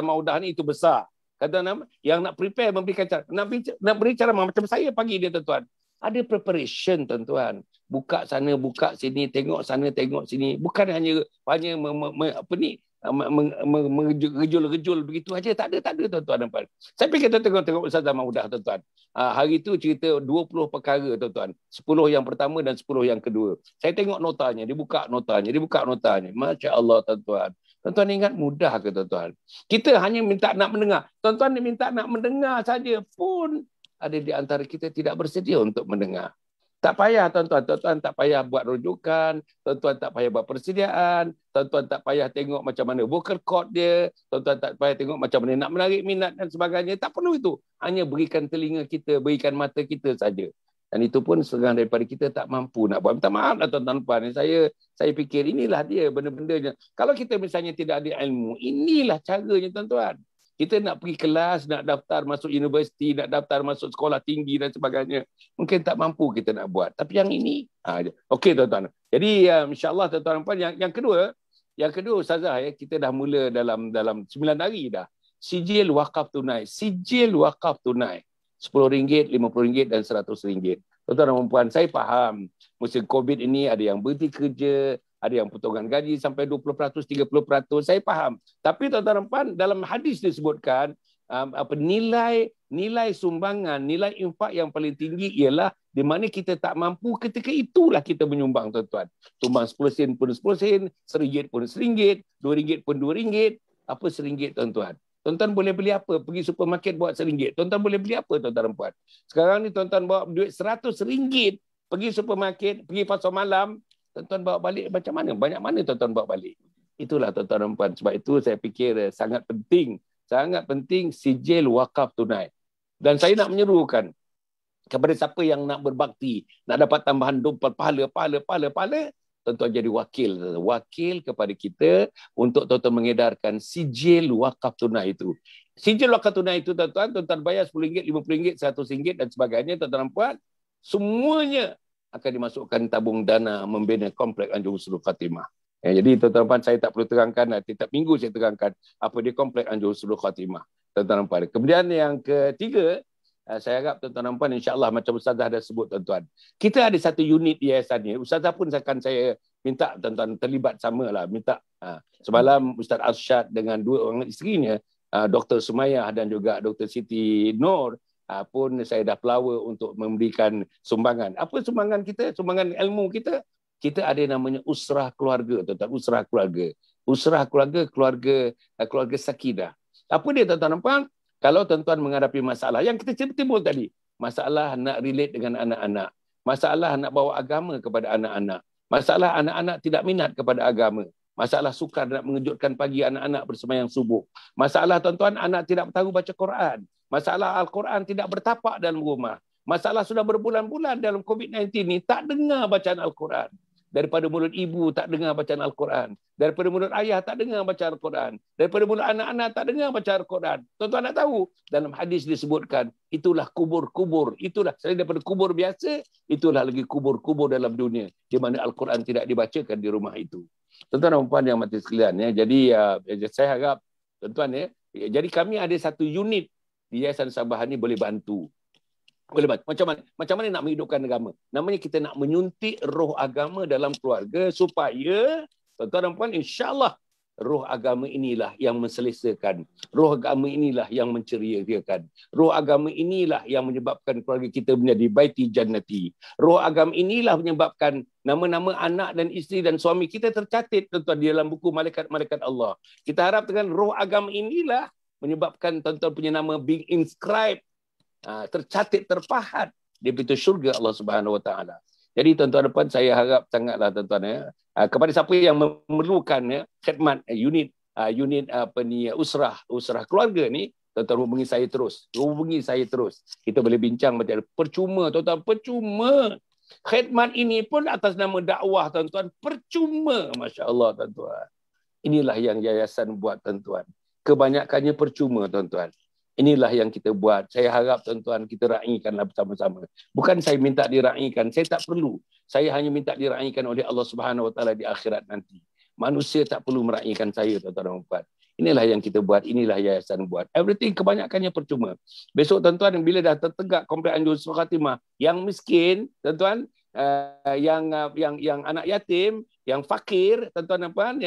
[SPEAKER 4] Maudah ni itu besar. Kata yang nak prepare memberikan ceramah. Nak beri ceramah macam saya pagi dia, tuan-tuan. Ada preparation, tuan-tuan. Buka sana, buka sini, tengok sana, tengok sini. Bukan hanya mengejul-gejul begitu aja. Tak ada tuan-tuan dan puan. Saya fikir tengok Ustazah Maudah tuan-tuan. Hari itu cerita 20 perkara tuan-tuan. 10 yang pertama dan 10 yang kedua. Saya tengok notanya, dia buka notanya. Masya Allah tuan-tuan. Tuan-tuan ingat mudah ke tuan-tuan? Kita hanya minta nak mendengar. Tuan-tuan minta nak mendengar saja pun ada di antara kita tidak bersedia untuk mendengar. Tak payah tuan-tuan tak payah buat rujukan, tuan-tuan tak payah buat persediaan, tuan-tuan tak payah tengok macam mana vocal cord dia, tuan-tuan tak payah tengok macam mana nak menarik minat dan sebagainya. Tak perlu itu. Hanya berikan telinga kita, berikan mata kita saja. Dan itu pun setengah daripada kita tak mampu nak buat. Minta maaf lah tuan-tuan puan. Saya fikir inilah dia benda-bendanya. Kalau kita misalnya tidak ada ilmu, inilah caranya tuan-tuan. Kita nak pergi kelas, nak daftar masuk universiti, nak daftar masuk sekolah tinggi dan sebagainya. Mungkin tak mampu kita nak buat. Tapi yang ini, okey tuan-tuan. Jadi insyaAllah tuan-tuan puan, yang kedua Ustazah, kita dah mula dalam 9 hari dah. Sijil wakaf tunai. RM10, RM50 dan RM100. Tuan-tuan dan puan, saya faham musim COVID ini ada yang berhenti kerja, ada yang potongan gaji sampai 20%, 30%. Saya faham. Tapi tuan-tuan dan puan, dalam hadis disebutkan nilai sumbangan, nilai infak yang paling tinggi ialah di mana kita tak mampu, ketika itulah kita menyumbang tuan-tuan. Tumbang 10 sen pun 10 sen, RM1 pun RM1, RM2 pun RM2. Apa RM1 tuan-tuan? Tuan-tuan boleh beli apa? Pergi supermarket buat RM1. Tuan-tuan boleh beli apa tuan-tuan dan puan? Sekarang ni tuan-tuan bawa duit RM100, pergi supermarket, pergi pasar malam, tuan-tuan bawa balik macam mana? Banyak mana tuan-tuan bawa balik? Itulah tuan-tuan dan puan. Sebab itu saya fikir sangat penting sijil wakaf tunai. Dan saya nak menyerukan kepada siapa yang nak berbakti, nak dapat tambahan pahala, tuan-tuan jadi wakil kepada kita untuk tuan-tuan mengedarkan sijil wakaf tunai itu. Sijil wakaf tunai itu tuan-tuan bayar RM10, RM50, RM100 dan sebagainya tuan-tuan dan puan, semuanya akan dimasukkan tabung dana membina komplek Anjung Husnul Khatimah. Jadi tuan-tuan dan puan, saya tak perlu terangkan, setiap minggu saya terangkan apa dia komplek Anjung Husnul Khatimah. Tuan-tuan dan puan. Kemudian yang ketiga, saya harap tuan-tuan dan puan, insya-Allah macam Ustazah dah sebut tuan-tuan. Kita ada satu unit yayasan ni. Ustazah pun akan saya minta tuan-tuan terlibat samalah. Semalam Ustaz Arsyad dengan dua orang isterinya, Dr. Sumayah dan juga Dr. Siti Nur, pun saya dah pelawa untuk memberikan sumbangan. Apa sumbangan kita? Sumbangan ilmu kita. Kita ada namanya usrah keluarga, tuan-tuan. Usrah keluarga sakinah. Apa dia tuan-tuan dan puan? Kalau tuan-tuan menghadapi masalah yang kita timbul tadi, masalah nak relate dengan anak-anak, masalah nak bawa agama kepada anak-anak, masalah anak-anak tidak minat kepada agama, masalah sukar nak mengejutkan pagi anak-anak bersembahyang subuh, masalah tuan-tuan anak tidak tahu baca Quran, masalah Al-Quran tidak bertapak dalam rumah, masalah sudah berbulan-bulan dalam COVID-19 ni tak dengar bacaan Al-Quran. Daripada mulut ibu tak dengar bacaan Al-Quran. Daripada mulut ayah tak dengar bacaan Al-Quran. Daripada mulut anak-anak tak dengar bacaan Al-Quran. Tuan-tuan nak tahu? Dalam hadis disebutkan, itulah kubur-kubur. Itulah, selain daripada kubur biasa, itulah lagi kubur-kubur dalam dunia. Di mana Al-Quran tidak dibacakan di rumah itu. Tuan-tuan dan puan yang mati sekalian. Jadi saya harap, tuan-tuan, jadi kami ada satu unit di Yayasan Sabahan ni boleh bantu. Macam mana nak menghidupkan agama? Namanya kita nak menyuntik roh agama dalam keluarga supaya tuan-tuan dan puan, insya-Allah roh agama inilah yang menselesakan. Roh agama inilah yang menceriakan. Roh agama inilah yang menyebabkan keluarga kita menjadi baiti jannati. Roh agama inilah menyebabkan nama-nama anak dan isteri dan suami kita tercatat tuan-tuan di dalam buku malaikat-malaikat Allah. Kita harap dengan roh agama inilah menyebabkan tuan-tuan punya nama being inscribed, tercatat, terpahat di pintu syurga Allah Subhanahu Wa Taala. Jadi tuan-tuan dan puan, saya harap sangatlah tuan-tuan kepada siapa yang memerlukan khidmat unit usrah keluarga ni, tuan-tuan hubungi saya terus. Kita boleh bincang macam percuma tuan-tuan, percuma. Khidmat ini pun atas nama dakwah tuan-tuan, percuma, masya-Allah tuan-tuan. Inilah yang yayasan buat tuan-tuan. Kebanyakannya percuma tuan-tuan. Inilah yang kita buat. Saya harap tuan-tuan kita raikanlah bersama-sama. Bukan saya minta diraikan, saya tak perlu. Saya hanya minta diraikan oleh Allah Subhanahu Wa Taala di akhirat nanti. Manusia tak perlu meraikan saya tuan-tuan dan puan. Inilah yang kita buat, inilah yayasan buat. Everything kebanyakannya percuma. Besok tuan-tuan bila dah tertegak komplek Anjung Husnul Khatimah, yang miskin tuan-tuan, yang anak yatim, yang fakir tuan-tuan dan puan,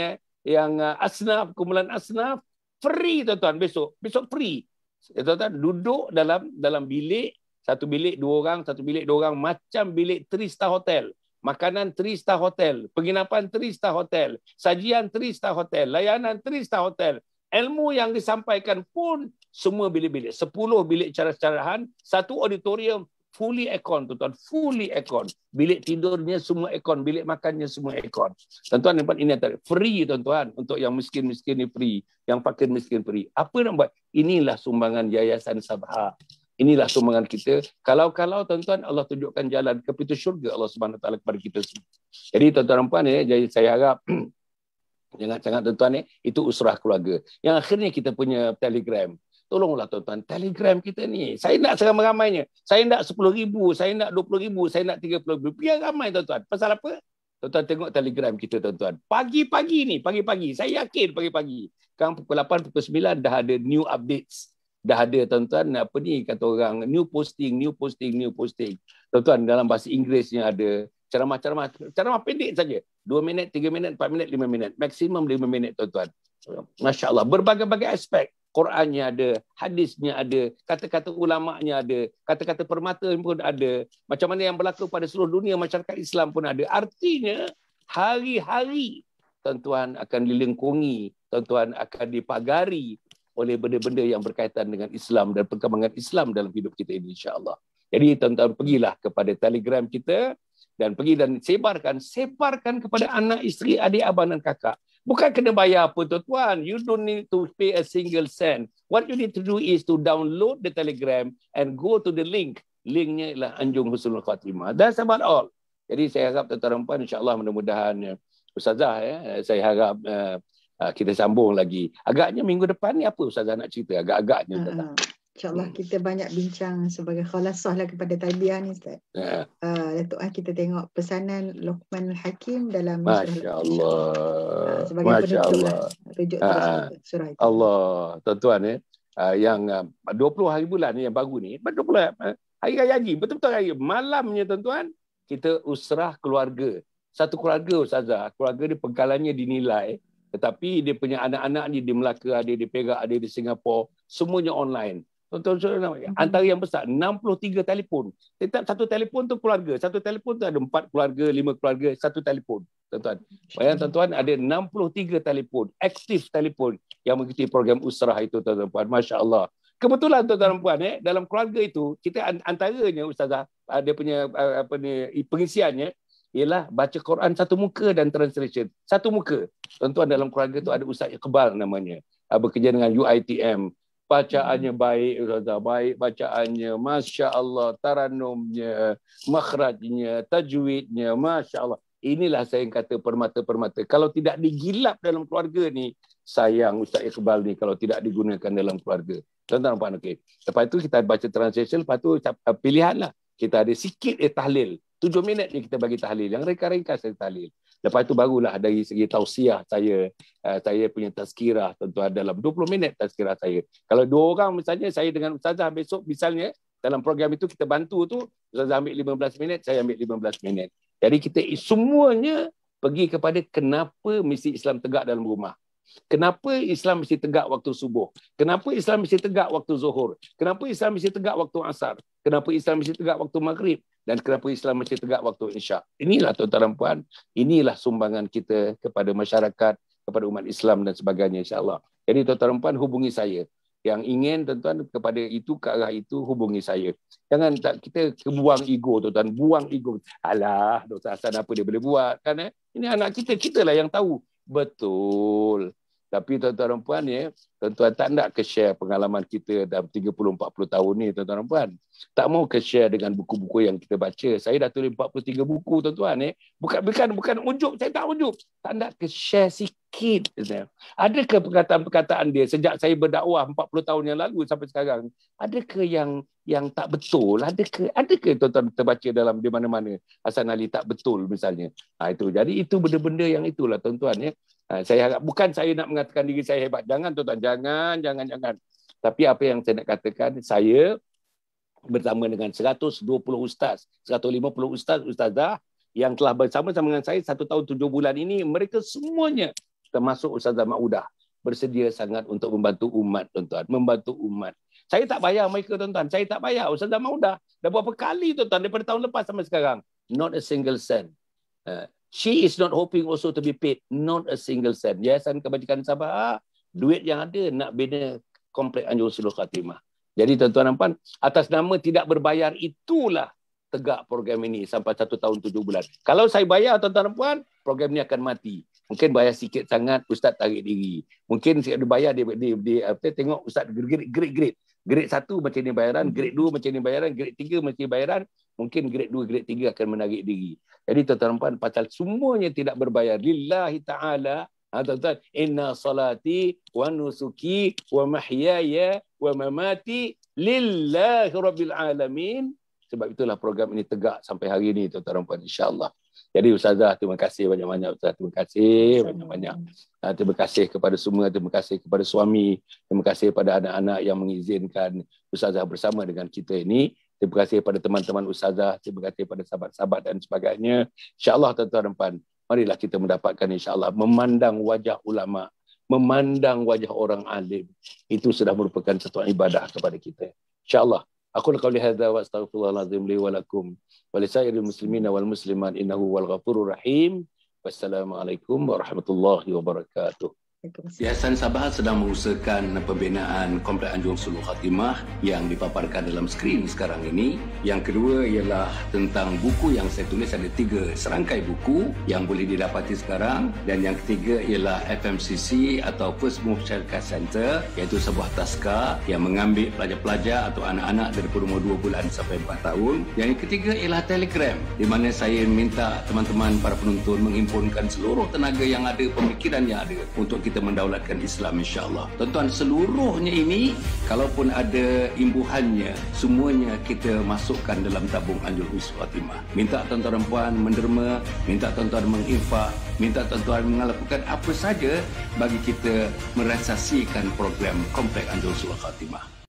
[SPEAKER 4] asnaf, kumpulan asnaf, free tuan-tuan besok. Besok free. Tuan-tuan duduk dalam bilik, satu bilik 2 orang, satu bilik 2 orang, macam bilik 3-star hotel. Makanan 3-star hotel, penginapan 3-star hotel, sajian 3-star hotel, layanan 3-star hotel. Ilmu yang disampaikan pun semua bilik-bilik. 10 bilik cara-carahan, satu auditorium fully aircon, tuan-tuan, fully aircon. Bilik tidurnya semua aircon, bilik makannya semua aircon. Tuan-tuan nampak ini antara free tuan-tuan, untuk yang miskin-miskin ni free, yang fakir miskin free. Apa nak buat? Inilah sumbangan Yayasan Sabha. Inilah sumbangan kita. Kalau tuan-tuan Allah tunjukkan jalan ke pintu syurga Allah Subhanahu Wa Taala kepada kita semua. Jadi tuan-tuan dan puan jadi saya harap jangan tuan-tuan itu usrah keluarga. Yang akhirnya kita punya Telegram. Tolonglah tuan-tuan, Telegram kita ni. Saya nak seramai-ramainya. Saya nak 10,000, saya nak 20,000, saya nak 30,000. Biar ramai tuan-tuan. Pasal apa? Tuan-tuan tengok Telegram kita tuan-tuan. Pagi-pagi. Saya yakin pagi-pagi. Sekarang pukul 8, pukul 9 dah ada new updates. Dah ada tuan-tuan kata orang new posting. Tuan-tuan dalam bahasa Inggerisnya ada ceramah pendek saja. 2 minit, 3 minit, 4 minit, 5 minit. Maksimum 5 minit tuan-tuan. Masya-Allah, berbagai-bagai aspek. Qurannya ada, hadisnya ada, kata-kata ulama'nya ada, kata-kata permata pun ada. Macam mana yang berlaku pada seluruh dunia masyarakat Islam pun ada. Artinya hari-hari tuan-tuan akan dilengkungi, tuan-tuan akan dipagari oleh benda-benda yang berkaitan dengan Islam dan perkembangan Islam dalam hidup kita ini, insya-Allah. Jadi tuan-tuan pergilah kepada Telegram kita dan pergi dan sebarkan kepada anak, isteri, adik, abang dan kakak. Bukan kena bayar apa tuan-tuan. You don't need to pay a single cent. What you need to do is to download the Telegram and go to the link. Linknya ialah Anjung Husnul Khatimah. That's about all. Jadi saya harap tuan-tuan dan puan, insya-Allah mudah-mudahan Ustazah saya harap kita sambung lagi. Agaknya minggu depan ni apa Ustazah nak cerita? Agak-agaknya.
[SPEAKER 3] InsyaAllah kita banyak bincang sebagai khalasah lah kepada taliah ni Ustaz. Datuk kita tengok pesanan Luqman Hakim dalam
[SPEAKER 4] Masya Allah.
[SPEAKER 3] Sebagai penutup lah. Rujuk surah itu.
[SPEAKER 4] Allah. Tuan-tuan yang 20 hari bulan ni yang baru ni, betul-betul hari raya haji, betul-betul hari malamnya tuan-tuan, kita usrah keluarga. Satu keluarga Ustazah, keluarga dia pengkalannya dinilai. Tetapi dia punya anak-anak ni di Melaka, ada di Perak, ada di Singapura, semuanya online. Tuan-tuan, antara yang besar 63 telefon. Setiap satu telefon tu keluarga. Satu telefon tu ada 4 keluarga, 5 keluarga, satu telefon. Tuan-tuan. Bayangkan tuan-tuan ada 63 telefon, aktif telefon yang mengikuti program usrah itu tuan-tuan puan. Masya-Allah. Kebetulan tuan-tuan puan dalam keluarga itu kita antaranya Ustazah dia punya pengisiannya ialah baca Quran satu muka dan translation. Satu muka. Tuan-tuan dalam keluarga tu ada Ustaz Iqbal namanya. Bekerja dengan UiTM. Bacaannya baik, Ustazah. Baik bacaannya. Masya Allah. Taranumnya, makhrajnya, tajwidnya. Masya Allah. Inilah saya yang kata permata-permata. Kalau tidak digilap dalam keluarga ni, sayang Ustaz Iqbal ni kalau tidak digunakan dalam keluarga. Tuan-tuan nampak okey. Lepas tu kita baca translation, lepas tu pilihanlah. Kita ada sikit tahlil. 7 minit je kita bagi tahlil. Yang ringkas saya tahlil. Lepas itu barulah dari segi tausiah saya punya tazkirah tuan-tuan dalam 20 minit tazkirah saya. Kalau 2 orang misalnya saya dengan Ustazah besok misalnya dalam program itu kita bantu tu Ustazah ambil 15 minit, saya ambil 15 minit. Jadi kita semuanya pergi kepada kenapa mesti Islam tegak dalam rumah. Kenapa Islam mesti tegak waktu subuh? Kenapa Islam mesti tegak waktu zuhur? Kenapa Islam mesti tegak waktu asar? Kenapa Islam mesti tegak waktu maghrib? Dan kenapa Islam mesti tegak waktu isyak? Inilah tuan-tuan dan puan, inilah sumbangan kita kepada masyarakat, kepada umat Islam dan sebagainya insya-Allah. Jadi tuan-tuan dan puan hubungi saya. Yang ingin tuan-tuan kepada itu ke arah itu hubungi saya. Jangan kita buang ego tuan-tuan, buang ego. Alah, Dr. Hasan apa dia boleh buat kan Ini anak kita lah yang tahu. Betul. Tapi tuan-tuan dan puan tuan-tuan tak nak ke-share pengalaman kita dalam 30-40 tahun ni tuan-tuan dan puan. Tak mau ke-share dengan buku-buku yang kita baca. Saya dah tulis 43 buku tuan-tuan Bukan ujub, saya tak ujub. Tak nak ke-share sikit. Adakah perkataan-perkataan dia sejak saya berdakwah 40 tahun yang lalu sampai sekarang? Adakah yang tak betul? Adakah tuan-tuan terbaca dalam di mana-mana Hasan Ali tak betul misalnya? Itu. Jadi itu benda-benda yang itulah tuan-tuan saya harap bukan saya nak mengatakan diri saya hebat. Jangan tuan-tuan, jangan. Tapi apa yang saya nak katakan, saya bersama dengan 120 ustaz, 150 ustazah yang telah bersama-sama dengan saya 1 tahun 7 bulan ini, mereka semuanya termasuk Ustazah Maudah, bersedia sangat untuk membantu umat, tuan-tuan. Membantu umat. Saya tak bayar mereka, tuan-tuan. Saya tak bayar. Ustazah Maudah dah berapa kali, tuan-tuan, daripada tahun lepas sampai sekarang. Not a single cent. She is not hoping also to be paid. Not a single cent. Yayasan Kebajikan Sabah, duit yang ada nak bina Komplek Anjung Husnul Khatimah. Jadi tuan-tuan nampak, atas nama tidak berbayar itulah tegak program ini sampai 1 tahun 7 bulan. Kalau saya bayar, tuan-tuan dan puan, program ini akan mati. Mungkin bayar sikit sangat, Ustaz tarik diri. Mungkin dia bayar, dia tengok Ustaz grade. Grade 1 macam ni bayaran, grade 2 macam ni bayaran, grade 3 macam ni bayaran. Mungkin grade 2, grade 3 akan menarik diri. Jadi tuan-tuan dan puan, pasal semuanya tidak berbayar. Lillahi ta'ala, tuan-tuan, inna salati wa nusuki wa mahyaya wa mamati lillahi rabbil alamin. Sebab itulah program ini tegak sampai hari ini, tuan-tuan dan puan, insya-Allah. Jadi Ustazah, terima kasih banyak-banyak Ustaz. Terima kasih banyak-banyak. Terima kasih kepada semua, terima kasih kepada suami, terima kasih kepada anak-anak yang mengizinkan Ustazah bersama dengan kita ini. Terima kasih kepada teman-teman Ustazah, terima kasih kepada sahabat-sahabat dan sebagainya. Insya-Allah tuan-tuan dan puan, marilah kita mendapatkan insya-Allah memandang wajah ulama, memandang wajah orang alim. Itu sudah merupakan satu ibadah kepada kita. Insya-Allah. Aku qauli hadza wa astaghfirullahalazim li wa lakum wa lisairil muslimina wal muslimat innahu wal ghafurur rahim. Wassalamualaikum warahmatullahi wabarakatuh.
[SPEAKER 2] Yayasan Sabah sedang mengusahakan pembinaan Komplek Anjung Husnul Khatimah yang dipaparkan dalam skrin sekarang ini. Yang kedua ialah tentang buku yang saya tulis, ada 3 serangkai buku yang boleh didapati sekarang. Dan yang ketiga ialah FMCC atau First Move Syarikat Center, iaitu sebuah taska yang mengambil pelajar-pelajar atau anak-anak dari umur 2 bulan sampai 4 tahun. Yang ketiga ialah Telegram, di mana saya minta teman-teman para penonton menghimpunkan seluruh tenaga yang ada, pemikiran yang ada untuk kita mendaulatkan Islam, insya-Allah. Tuan-tuan, seluruhnya ini kalaupun ada imbuhannya, semuanya kita masukkan dalam tabung Anjung Husnul Khatimah. Minta tuan-tuan dan puan menderma, minta tuan-tuan menginfak, minta tuan-tuan melakukan apa saja bagi kita merealisasikan program Komplek Anjung Husnul Khatimah.